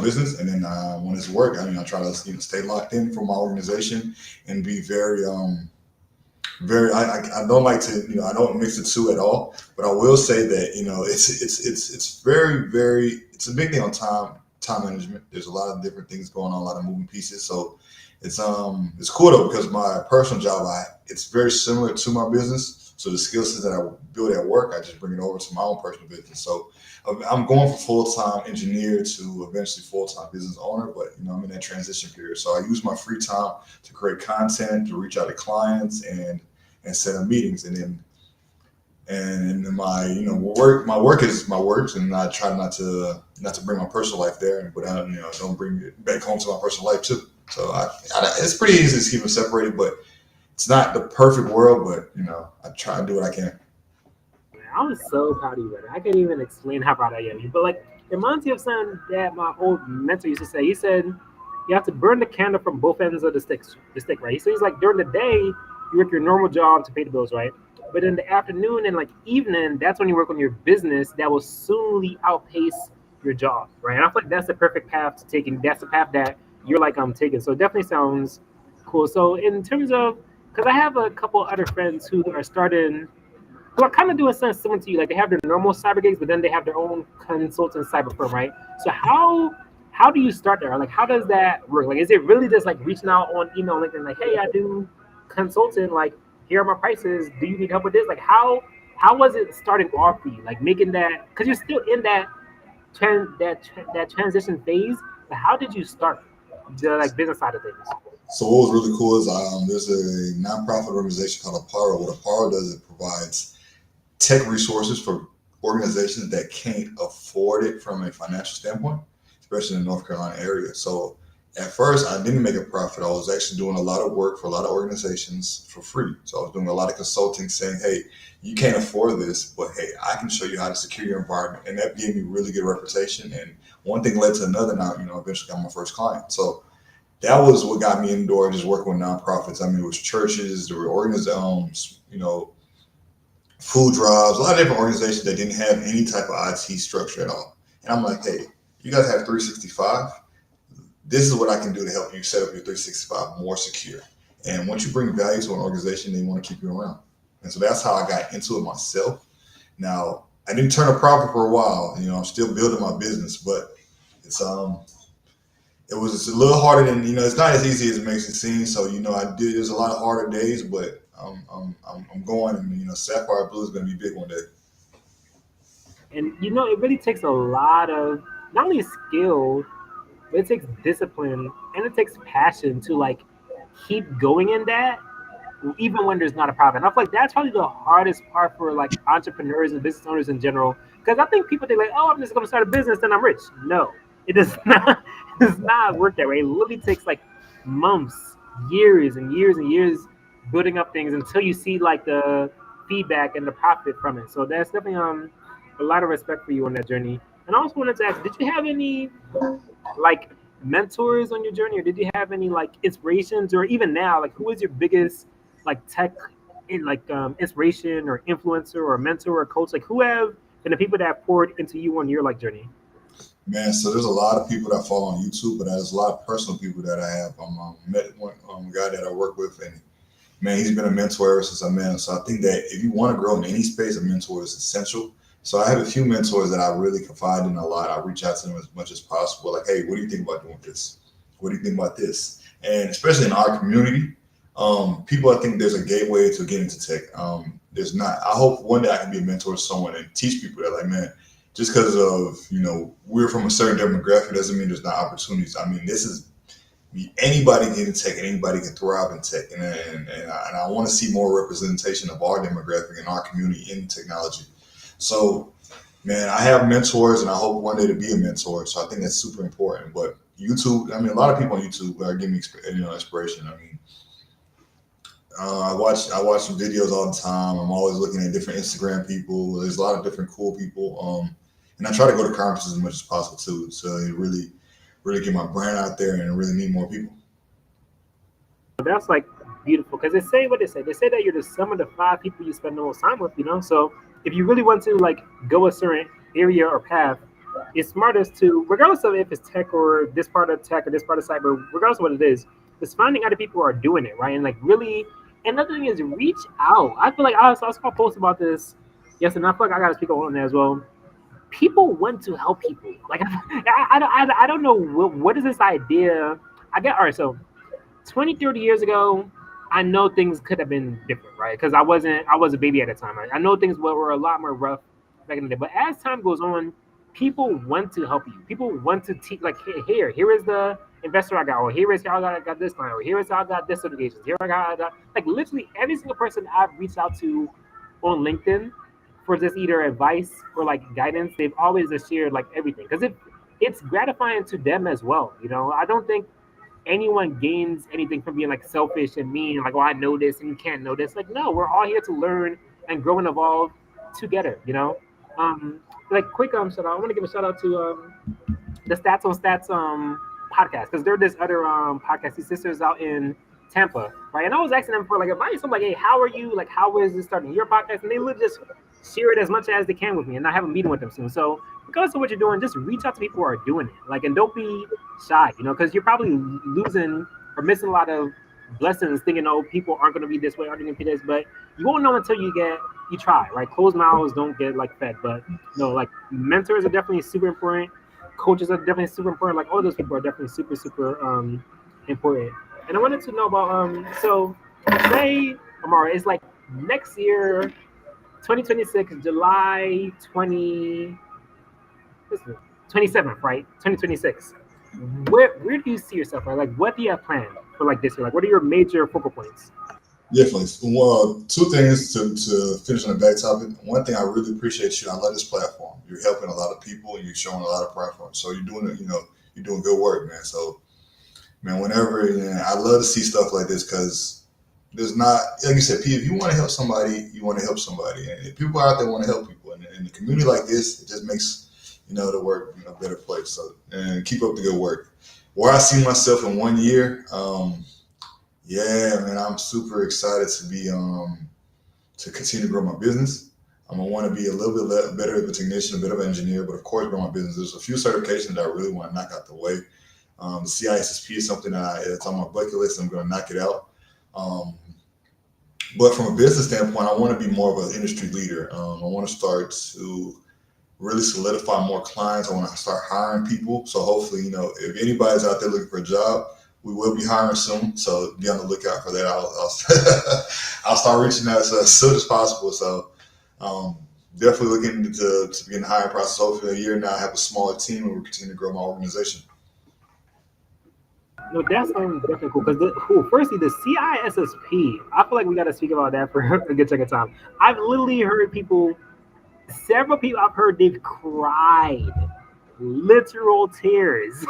business. And then when it's work, I try to stay locked in for my organization and be very. I don't like to I don't mix the two at all. But I will say that it's very it's a big thing on time management. There's a lot of different things going on, a lot of moving pieces. So it's cool though because my personal job it's very similar to my business. So the skill sets that I build at work, I just bring it over to my own personal business. So I'm going from full time engineer to eventually full time business owner, but I'm in that transition period. So I use my free time to create content, to reach out to clients, and set up meetings, and my work is my work, and I try not to bring my personal life there, but I don't bring it back home to my personal life too. So it's pretty easy to keep them separated, but it's not the perfect world. But I try to do what I can. Man, I was so proud of you, brother. I can't even explain how proud I am of you. But like, it reminds me of something that my old mentor used to say. He said, "You have to burn the candle from both ends of the stick, right?" So he's like, during the day, you work your normal job to pay the bills, right? But in the afternoon and like evening, that's when you work on your business that will soonly outpace your job, right? And I feel like that's the perfect path to taking. That's the path that you're like I'm taking. So it definitely sounds cool. So in terms of, because I have a couple other friends who are starting who are kind of doing something similar to you. Like they have their normal cyber gigs, but then they have their own consultant cyber firm, right? So how do you start there? Like how does that work? Like is it really just like reaching out on email, LinkedIn, like, hey, I do consulting. Like here are my prices. Do you need help with this? Like how was it starting off for you? Like making that because you're still in that transition phase. But how did you start the like business side of things? So what was really cool is there's a nonprofit organization called Apara. What Apara does, it provides tech resources for organizations that can't afford it from a financial standpoint, especially in the North Carolina area. So at first, I didn't make a profit. I was actually doing a lot of work for a lot of organizations for free. So I was doing a lot of consulting saying, hey, you can't afford this, but hey, I can show you how to secure your environment. And that gave me really good reputation. And one thing led to another. Now, eventually got my first client. So that was what got me indoor, just working with nonprofits. It was churches, there were organizations, food drives, a lot of different organizations that didn't have any type of IT structure at all. And I'm like, hey, you guys have 365. This is what I can do to help you set up your 365 more secure. And once you bring value to an organization, they want to keep you around. And so that's how I got into it myself. Now, I didn't turn a profit for a while. I'm still building my business, but it's it was a little harder than it's not as easy as it makes it seem. So I did. There's a lot of harder days, but I'm going, and Sapphire Blue is going to be big one day. And it really takes a lot of not only skill, but it takes discipline and it takes passion to like keep going in that even when there's not a profit. And I feel like that's probably the hardest part for like entrepreneurs and business owners in general. Because I think people think like, oh, I'm just gonna start a business and I'm rich. No, it does not it does not work that way. It literally takes like months, years and years and years building up things until you see like the feedback and the profit from it. So that's definitely a lot of respect for you on that journey. And I also wanted to ask, did you have any like mentors on your journey, or did you have any like inspirations, or even now, like who is your biggest like tech in like inspiration or influencer or mentor or coach? Like who have been the people that have poured into you on your like journey? Man, so there's a lot of people that follow on YouTube, but there's a lot of personal people that I have. Met one guy that I work with, and man, he's been a mentor ever since I met him. So I think that if you want to grow in any space, a mentor is essential, So I have a few mentors that I really confide in a lot. I reach out to them as much as possible. Like, hey, what do you think about doing this? What do you think about this? And especially in our community, people, I think there's a gateway to get into tech. There's not. I hope one day I can be a mentor to someone and teach people that, like, man, just because of we're from a certain demographic doesn't mean there's not opportunities. I mean, this is anybody can get in tech and anybody can thrive in tech, and I want to see more representation of our demographic and our community in technology. So, man, I have mentors, and I hope one day to be a mentor. So I think that's super important. But YouTube, I mean, a lot of people on YouTube are giving me inspiration. I mean, I watch videos all the time. I'm always looking at different Instagram people. There's a lot of different cool people, and I try to go to conferences as much as possible too. So it really get my brand out there and really meet more people. That's like beautiful because they say what they say. They say that you're the sum of the five people you spend the most time with. So if you really want to like go a certain area or path, it's smartest to, regardless of if it's tech or this part of tech or this part of cyber, regardless of what it is, it's finding other people who are doing it right and like really. Another thing is reach out. I feel like I saw a post about this yesterday. And I feel like I got to speak on that as well. People want to help people. Like I don't know what is this idea. I get all right. So 20, 30 years ago, I know things could have been different, right? Because I was a baby at the time. I know things were a lot more rough back in the day. But as time goes on, people want to help you. People want to teach, like, here is the investor I got, or here is how I got this client, or here is how I got this certifications. Here I got, like, literally every single person I've reached out to on LinkedIn for just either advice or like guidance, they've always just shared like everything because it's gratifying to them as well. I don't think anyone gains anything from being like selfish and mean, like, oh, I know this and you can't know this. Like, no, we're all here to learn and grow and evolve together. Um, like quick shout out. I want to give a shout out to the Stats on Stats podcast because they're this other podcast. These sisters out in Tampa, right? And I was asking them for like advice. I'm like, hey, how are you? Like, how is this starting your podcast? And they literally just share it as much as they can with me, and I have a meeting with them soon. So regardless of what you're doing, just reach out to people who are doing it. Like, and don't be shy, because you're probably losing or missing a lot of blessings thinking, oh, people aren't going to be this way, aren't going to be this, but you won't know until you try, right? Closed mouths don't get like fed, but no, like mentors are definitely super important. Coaches are definitely super important. Like all of those people are definitely super, super important. And I wanted to know about so say Amara, it's like next year, 2026, July 27th, right? 2026. Where do you see yourself? Right? Like, what do you have planned for like this year? Like, what are your major focal points? Definitely. Well, two things to finish on the back topic. One thing, I really appreciate you. I love this platform. You're helping a lot of people and you're showing a lot of platforms. So you're doing it, you're doing good work, man. So, man, whenever, I love to see stuff like this because there's not, like you said, P, if you want to help somebody, you want to help somebody. And if people out there want to help people, and in a community like this, it just makes, the work a better place. So, and keep up the good work. Where I see myself in 1 year, yeah, man, I'm super excited to be to continue to grow my business. I want to be a little bit better of a technician, a bit of an engineer, but of course, grow my business. There's a few certifications that I really want to knock out the way. The CISSP is something that's on my bucket list. I'm going to knock it out. But from a business standpoint, I want to be more of an industry leader. I want to start to really solidify more clients. I want to start hiring people. So hopefully, if anybody's out there looking for a job, we will be hiring soon. So be on the lookout for that. I'll start reaching out as soon as possible. So definitely looking to begin the hiring process. Hopefully a year now, I have a smaller team and we'll continue to grow my organization. No, that's definitely cool. Because firstly, the CISSP, I feel like we got to speak about that for a good chunk of time. I've literally heard several people I've heard, they've cried literal tears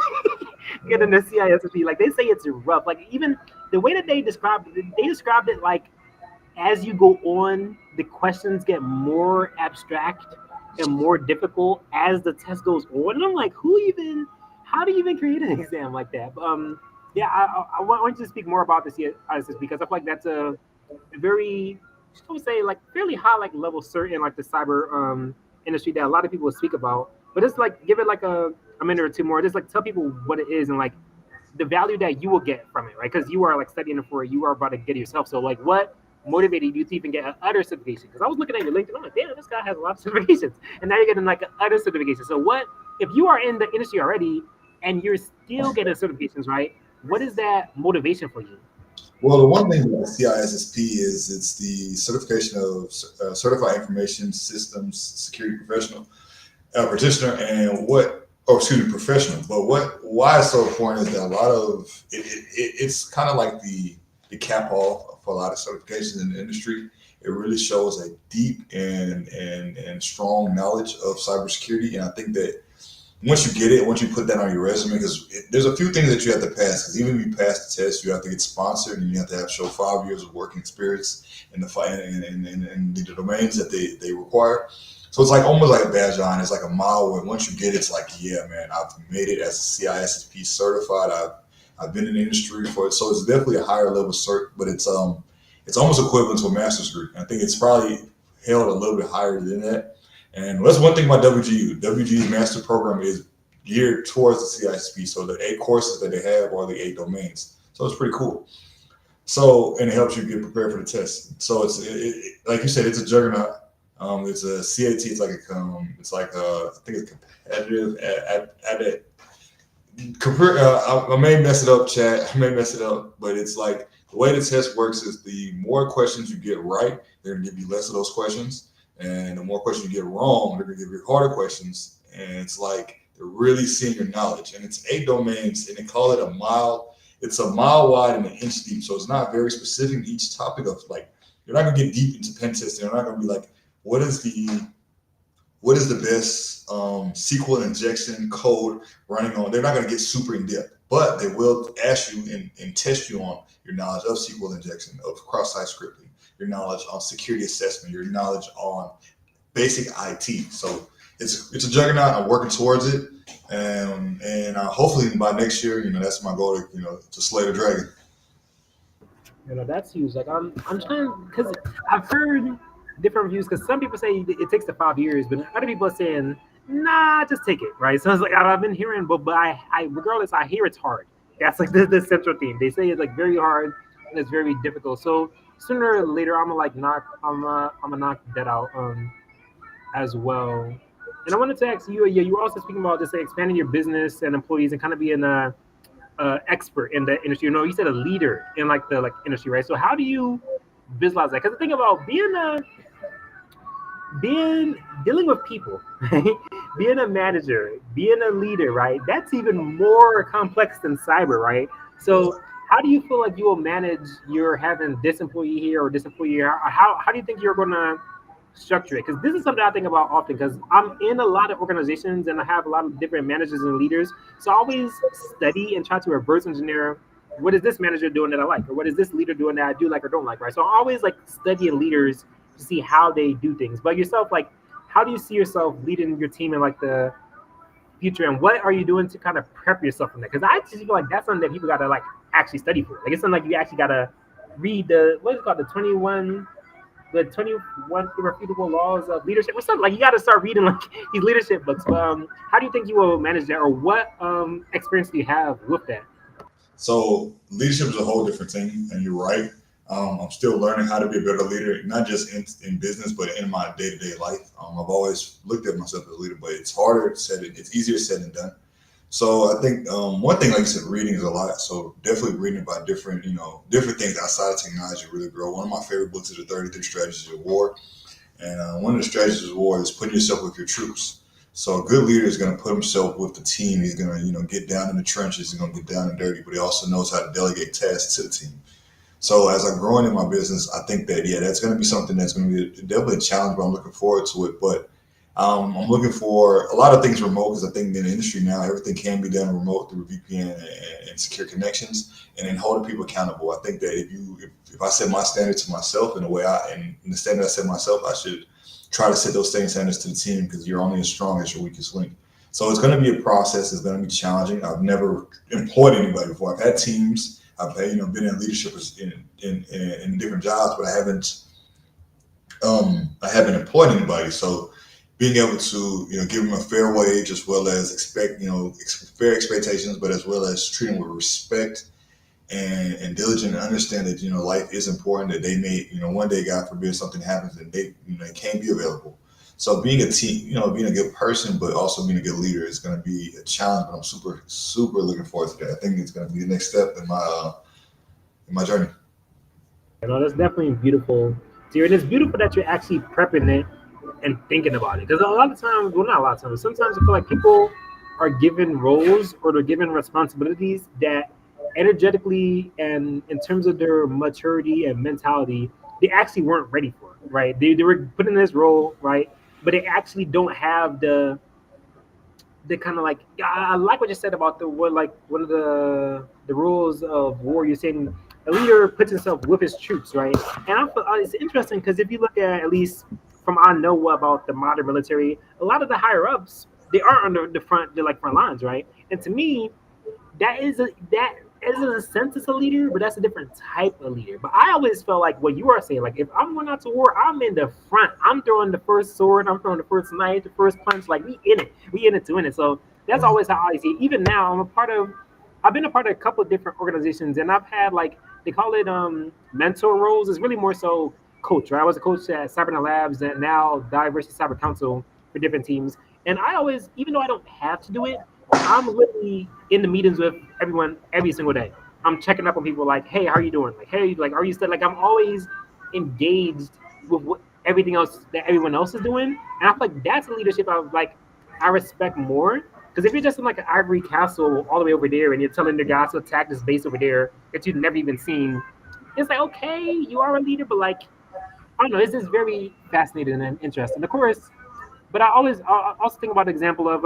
getting the CISSP. Like, they say it's rough. Like, even the way that they described it like as you go on, the questions get more abstract and more difficult as the test goes on. And I'm like, how do you even create an exam like that? Yeah, I want you to speak more about this because I feel like that's a very, I would say, like fairly high like level cert in like the cyber industry that a lot of people speak about. But it's like give it like a minute or two more. Just like tell people what it is and like the value that you will get from it, right? Because you are like studying it for it. You are about to get it yourself. So like what motivated you to even get an other certification? Because I was looking at your LinkedIn, I'm like, damn, this guy has a lot of certifications, and now you're getting like other certifications. So what if you are in the industry already and you're still getting certifications, right? What is that motivation for you? Well, the one thing about CISSP is it's the certification of Certified Information Systems Security Professional practitioner, and excuse me, professional. But why it's so important is that a lot of it's kind of like the cap off for a lot of certifications in the industry. It really shows a deep and strong knowledge of cybersecurity, and I think that once you get it, once you put that on your resume, because there's a few things that you have to pass. Because even if you pass the test, you have to get sponsored, and you have to show 5 years of working experience in the in the domains that they require. So it's like almost like a badge on. It's like a mile where once you get it, it's like, yeah, man, I've made it as a CISSP certified. I've been in the industry for it, so it's definitely a higher level cert, but it's almost equivalent to a master's degree. I think it's probably held a little bit higher than that. And that's one thing about WGU. WGU's master program is geared towards the CISP. So the 8 courses that they have are the 8 domains. So it's pretty cool. So, and it helps you get prepared for the test. So like you said, it's a juggernaut. It's a CAT. I think it's competitive at it. I may mess it up, chat. I may mess it up, but it's like the way the test works is the more questions you get right, they're gonna give you less of those questions, and the more questions you get wrong, they're gonna give you harder questions. And it's like they're really seeing your knowledge. And it's 8 domains, and they call it a mile. It's a mile wide and an inch deep, so it's not very specific to each topic. Of like, you're not gonna get deep into pen testing. You're not gonna be like, what is the best SQL injection code running on? They're not going to get super in depth, but they will ask you and test you on your knowledge of SQL injection, of cross-site scripting, your knowledge on security assessment, your knowledge on basic IT. So it's a juggernaut. I'm working towards it, and hopefully by next year, that's my goal to slay the dragon. That's huge. Like I'm trying because I've heard different views. Because some people say it takes the 5 years, but other people are saying, nah, just take it, right? So it's like I've been hearing, but I regardless, I hear it's hard. That's like the central theme. They say it's like very hard and it's very difficult. So sooner or later, I'm gonna like I'm gonna knock that out as well. And I wanted to ask you, yeah, you were also speaking about just like, expanding your business and employees and kind of being a expert in the industry. You said a leader in like the industry, right? So how do you visualize that? Because the thing about being dealing with people, right? Being a manager, being a leader, right? That's even more complex than cyber, right? So how do you feel like you will manage your having this employee here or this employee here? How do you think you're gonna structure it? Because this is something I think about often because I'm in a lot of organizations and I have a lot of different managers and leaders. So I always study and try to reverse engineer what is this manager doing that I like, or what is this leader doing that I do like or don't like, right? So I always like studying leaders to see how they do things. But yourself, like, how do you see yourself leading your team in like the future, and what are you doing to kind of prep yourself from that? Because I just feel like that's something that people gotta like actually study for. Like it's something like you actually gotta read the what is it called, the 21 irrefutable laws of leadership or something. Like you got to start reading like these leadership books. How do you think you will manage that, or what experience do you have with that? So leadership is a whole different thing, and you're right. I'm still learning how to be a better leader, not just in business, but in my day-to-day life. I've always looked at myself as a leader, but it's harder said. It's easier said than done. So I think one thing, like you said, reading is a lot. So definitely reading about different things outside of technology really grow. One of my favorite books is The 33 Strategies of War, and one of the strategies of war is putting yourself with your troops. So a good leader is going to put himself with the team. He's going to, get down in the trenches. He's going to get down and dirty, but he also knows how to delegate tasks to the team. So as I'm growing in my business, I think that that's going to be something that's going to be definitely a challenge, but I'm looking forward to it. But I'm looking for a lot of things remote because I think in the industry now everything can be done remote through VPN and secure connections, and then holding people accountable. I think that if I set my standard to myself in the way in the standard I set myself, I should try to set those same standards to the team because you're only as strong as your weakest link. So it's going to be a process. It's going to be challenging. I've never employed anybody before. I've had teams. I've had, been in leadership in different jobs, but I haven't employed anybody. So being able to, give them a fair wage as well as expect, fair expectations, but as well as treat them with respect and diligent and understand that life is important. That they may one day, God forbid, something happens and they can't be available. So being a team, being a good person, but also being a good leader is going to be a challenge. But I'm super super looking forward to that. I think it's going to be the next step in my journey. That's definitely beautiful. To hear. And it's beautiful that you're actually prepping it and thinking about it. Because a lot of times, well, not a lot of times, sometimes I feel like people are given roles or they're given responsibilities that energetically and in terms of their maturity and mentality, they actually weren't ready for, right? They were put in this role, right? But they actually don't have the kind of like, yeah, I like what you said about the what like one of the rules of war. You're saying a leader puts himself with his troops, right? And it's interesting because if you look at least from I know about the modern military, a lot of the higher ups they are under the front, they're like front lines, right? And to me, that is a sense it's a leader, but that's a different type of leader. But I always felt like what you are saying, like if I'm going out to war, I'm in the front. I'm throwing the first sword, I'm throwing the first knife, the first punch, like We in it to win it. So that's always how I see it. Even now I've been a part of a couple of different organizations and I've had like they call it mentor roles. It's really more so coach, right? I was a coach at Cybernet Labs and now Diversity Cyber Council for different teams. And I always, even though I don't have to do it, I'm literally in the meetings with everyone every single day. I'm checking up on people like, hey, how are you doing? Like, hey, like, are you still like? I'm always engaged with everything else that everyone else is doing, and I feel like that's a leadership I respect more. Because if you're just in like an ivory castle all the way over there, and you're telling the guys to attack this base over there that you've never even seen, it's like okay, you are a leader, but like I don't know, it's just very fascinating and interesting. Of course, but I also think about the example of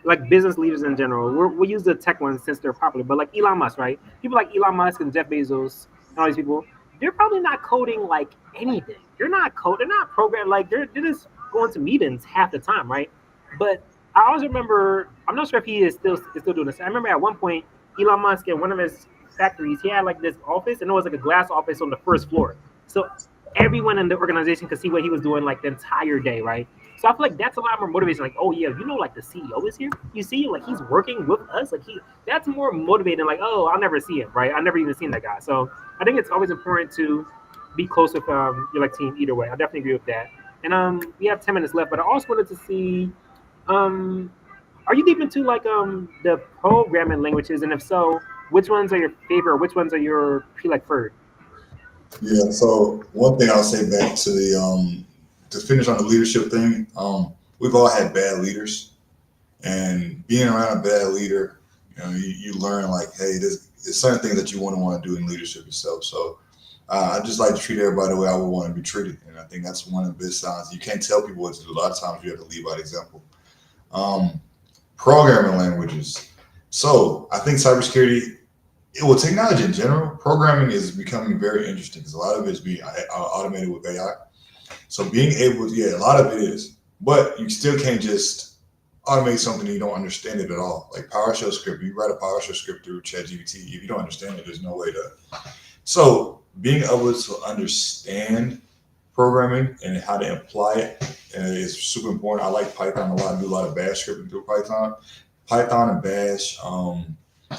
like business leaders in general. We use the tech ones since they're popular, but like Elon Musk, right? People like Elon Musk and Jeff Bezos and all these people, they're probably not coding like anything. They're not code. They're not programmed. Like they're just going to meetings half the time, right? But I always remember. I'm not sure if he is still doing this. I remember at one point Elon Musk in one of his factories, he had like this office, and it was like a glass office on the first floor. So everyone in the organization could see what he was doing like the entire day, right? So I feel like that's a lot more motivation. Like, oh yeah, like the CEO is here. You see, like he's working with us. Like that's more motivating. Like, oh, I'll never see him, right? I never even seen that guy. So I think it's always important to be close with your like team either way. I definitely agree with that. And we have 10 minutes left, but I also wanted to see, um, are you deep into like the programming languages, and if so, which ones are your favorite? Which ones are your preferred? Yeah. So one thing I'll say back to the to finish on the leadership thing, we've all had bad leaders, and being around a bad leader, you learn like, hey, there's certain things that you want to do in leadership yourself. So I just like to treat everybody the way I would want to be treated, and I think that's one of the best signs. You can't tell people what to do. A lot of times you have to lead by example. Um, Programming languages. So I think cybersecurity, well, technology in general, programming is becoming very interesting because a lot of it is being automated with AI. So being able to, yeah, a lot of it is, but you still can't just automate something you don't understand it at all. Like PowerShell script, you write a PowerShell script through ChatGPT. If you don't understand it, there's no way to. So being able to understand programming and how to apply it is super important. I like Python a lot. I do a lot of Bash scripting through Python and Bash. I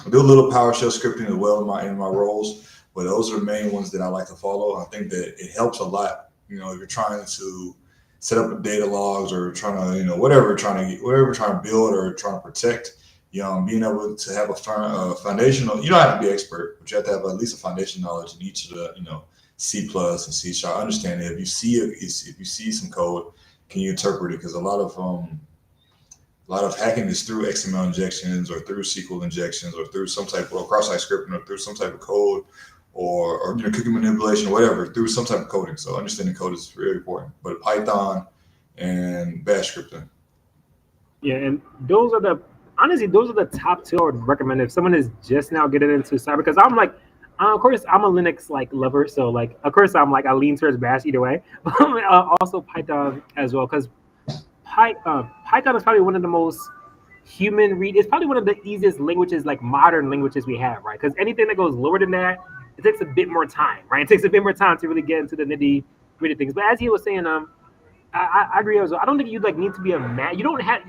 do a little PowerShell scripting as well in my roles, but those are the main ones that I like to follow. I think that it helps a lot. If you're trying to set up data logs or trying to, whatever you're trying to build or trying to protect, being able to have a foundational, you don't have to be expert, but you have to have at least a foundation knowledge in each of the, C plus and C sharp. Understand it. If you see some code, can you interpret it? Because a lot of hacking is through XML injections or through SQL injections or through some type of cross-site scripting or through some type of code or cookie manipulation or whatever, through some type of coding. So understanding code is really important. But Python and Bash scripting. Yeah, and those are the top two I would recommend if someone is just now getting into cyber. Because I'm like, of course, I'm a Linux like lover, so like, of course, I lean towards Bash either way, but also Python as well. Because Python is probably one of the most human read. It's probably one of the easiest languages, like modern languages we have, right? Because anything that goes lower than that, it takes a bit more time, right? It takes a bit more time to really get into the nitty gritty things. But as he was saying, I agree as well. I don't think you like need to be a man. You don't have.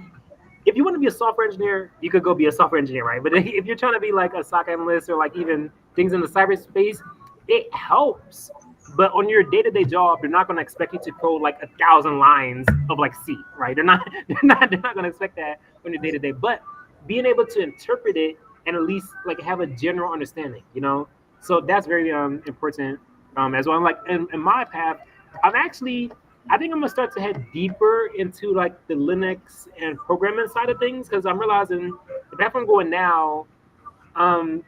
if you want to be a software engineer, you could go be a software engineer, right? But if you're trying to be like a SOC analyst or like even things in the cyberspace, it helps. But on your day-to-day job, they're not going to expect you to code like 1,000 lines of like C, right? They're not going to expect that on your day-to-day. But being able to interpret it and at least like have a general understanding, you know. So that's very important as well. Like in my path, I'm actually I think I'm gonna start to head deeper into like the Linux and programming side of things because I'm realizing the path I'm going now. Um,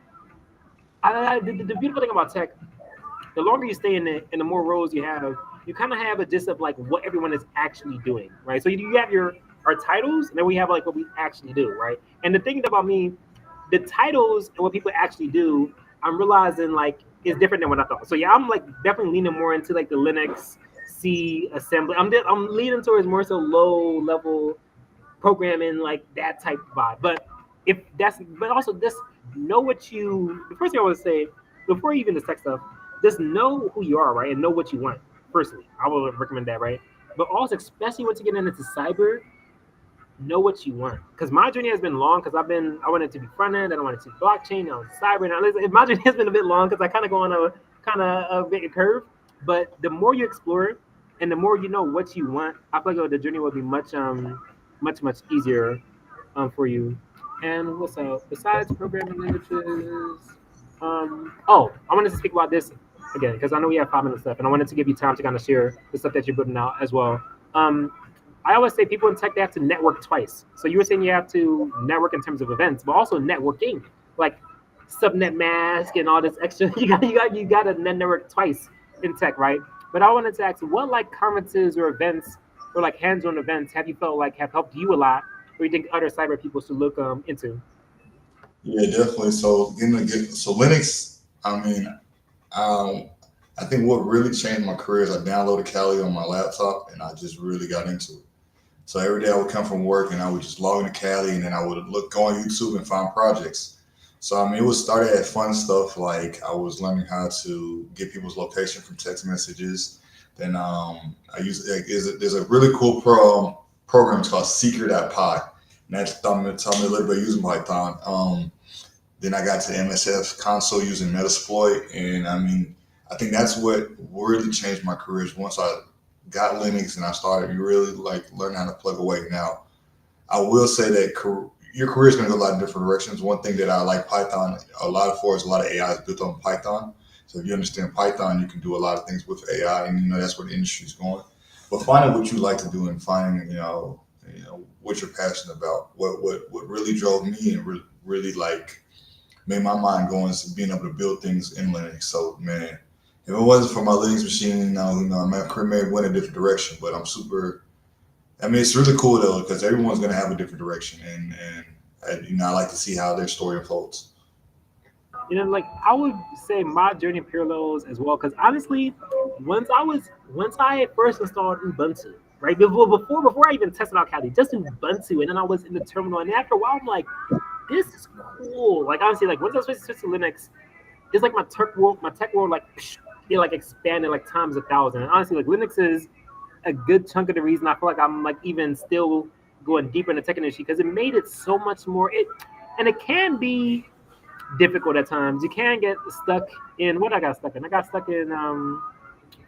the beautiful thing about tech, the longer you stay in it and the more roles you kind of have a gist of like what everyone is actually doing, right? So you have our titles, and then we have like what we actually do, right? And the thing about me, the titles and what people actually do, I'm realizing like is different than what I thought. So yeah, I'm like definitely leaning more into like the Linux C assembly. I'm leaning towards more so low level programming, like that type vibe. But also just know what you. The first thing I would say before even the tech stuff, just know who you are, right, and know what you want. Firstly, I would recommend that, right? But also, especially once you get into cyber, know what you want. Because my journey has been long. Because I wanted to be front end, and I wanted to be blockchain, now cyber. Now my journey has been a bit long because I kind of go on a kind of a bit curve. But the more you explore, and the more you know what you want, I feel like the journey will be much easier for you. And what's up? Besides programming languages, I wanted to speak about this again because I know we have 5 minutes left, and I wanted to give you time to kind of share the stuff that you're putting out as well. Um, I always say people in tech they have to network twice. So you were saying you have to network in terms of events, but also networking, like subnet mask and all this extra. You got to network twice in tech, right? But I wanted to ask, what like conferences or events or like hands-on events have you felt like have helped you a lot, or you think other cyber people should look into? Yeah, definitely. So so Linux. I mean, um, I think what really changed my career is I downloaded Kali on my laptop and I just really got into it. So every day I would come from work and I would just log into Cali and then I would go on YouTube and find projects. So I mean, it was started at fun stuff like I was learning how to get people's location from text messages. Then I use there's a really cool program called Secret.py, and that's taught me a little bit using Python. Then I got to MSF console using Metasploit, and I mean, I think that's what really changed my career. Is once I got Linux and I started really like learning how to plug away. Now, I will say that your career is going to go a lot of different directions. One thing that I like Python a lot of for is a lot of AI is built on Python. So if you understand Python, you can do a lot of things with AI, and you know that's where the industry is going. But finding what you like to do and finding what you're passionate about, what really drove me and really like made my mind go into being able to build things in Linux. So man, if it wasn't for my Linux machine, my career may have went a different direction. But I'm super. I mean, it's really cool though because everyone's gonna have a different direction, and I like to see how their story unfolds. Like I would say my journey parallels as well. Because honestly, once I first installed Ubuntu, right before I even tested out Kali, just Ubuntu, and then I was in the terminal, and after a while, I'm like, this is cool. Like honestly, like once I switched to Linux, it's like my tech world, like it like expanded like times 1,000. And honestly, like Linux is a good chunk of the reason I feel like I'm like even still going deeper in the tech industry because it made it so much more. And it can be difficult at times. You can get stuck in what I got stuck in. I got stuck in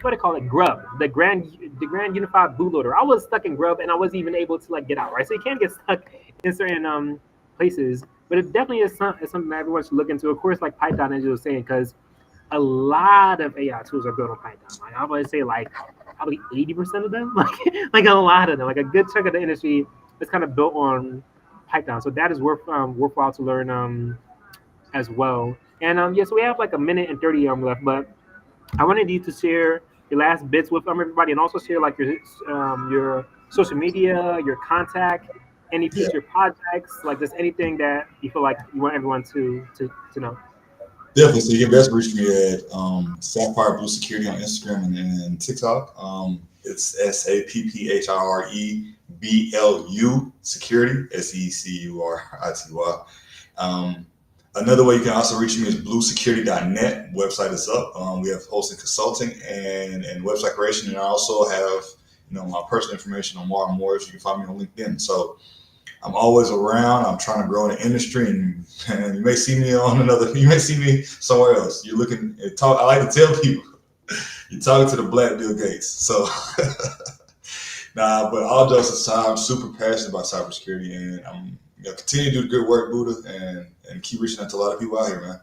what do they call it, Grub, the Grand Unified Bootloader. I was stuck in Grub and I wasn't even able to like get out. Right, so you can get stuck in certain places, but it definitely is something that everyone should look into. Of course, like Python, as you were saying, because a lot of AI tools are built on Python. Like I would say, like probably 80% of them, like a lot of them, like a good chunk of the industry is kind of built on Python. So that is worthwhile to learn as well. And yeah, so we have like a minute and 30 left, but I wanted you to share your last bits with everybody, and also share like your social media, your contact, any Yeah, future projects, like just anything that you feel like you want everyone to know. definitely. So you can best reach me at Sapphire Blue Security on Instagram and TikTok. It's SAPPHIREBLU Security, SECURITY. Um, Another way you can also reach me is bluesecurity.net. Website is up. We have hosting consulting and website creation, and I also have my personal information on Amara Morris. You can find me on LinkedIn. So I'm always around. I'm trying to grow in the industry, and you may see me on another. You may see me somewhere else. You're looking and talk. I like to tell people you're talking to the Black Bill Gates. So, nah. But all jokes aside, I'm super passionate about cybersecurity, and I'm continue to do the good work, Buddha, and keep reaching out to a lot of people out here, man.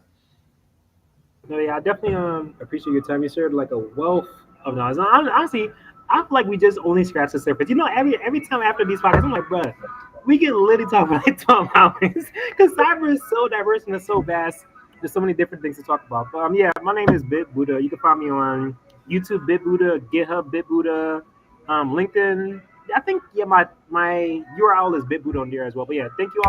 No, yeah, I definitely appreciate your time. You shared like a wealth of knowledge. Honestly, I feel like we just only scratched the surface. You know, every time after these podcasts, I'm like, bruh, we can literally talk for like 12 hours because cyber is so diverse and it's so vast. There's so many different things to talk about. But yeah, my name is bitbudha. You can find me on YouTube, bitbudha, GitHub, bitbudha, LinkedIn. I think yeah, my URL is bitbudha on there as well. But yeah, thank you all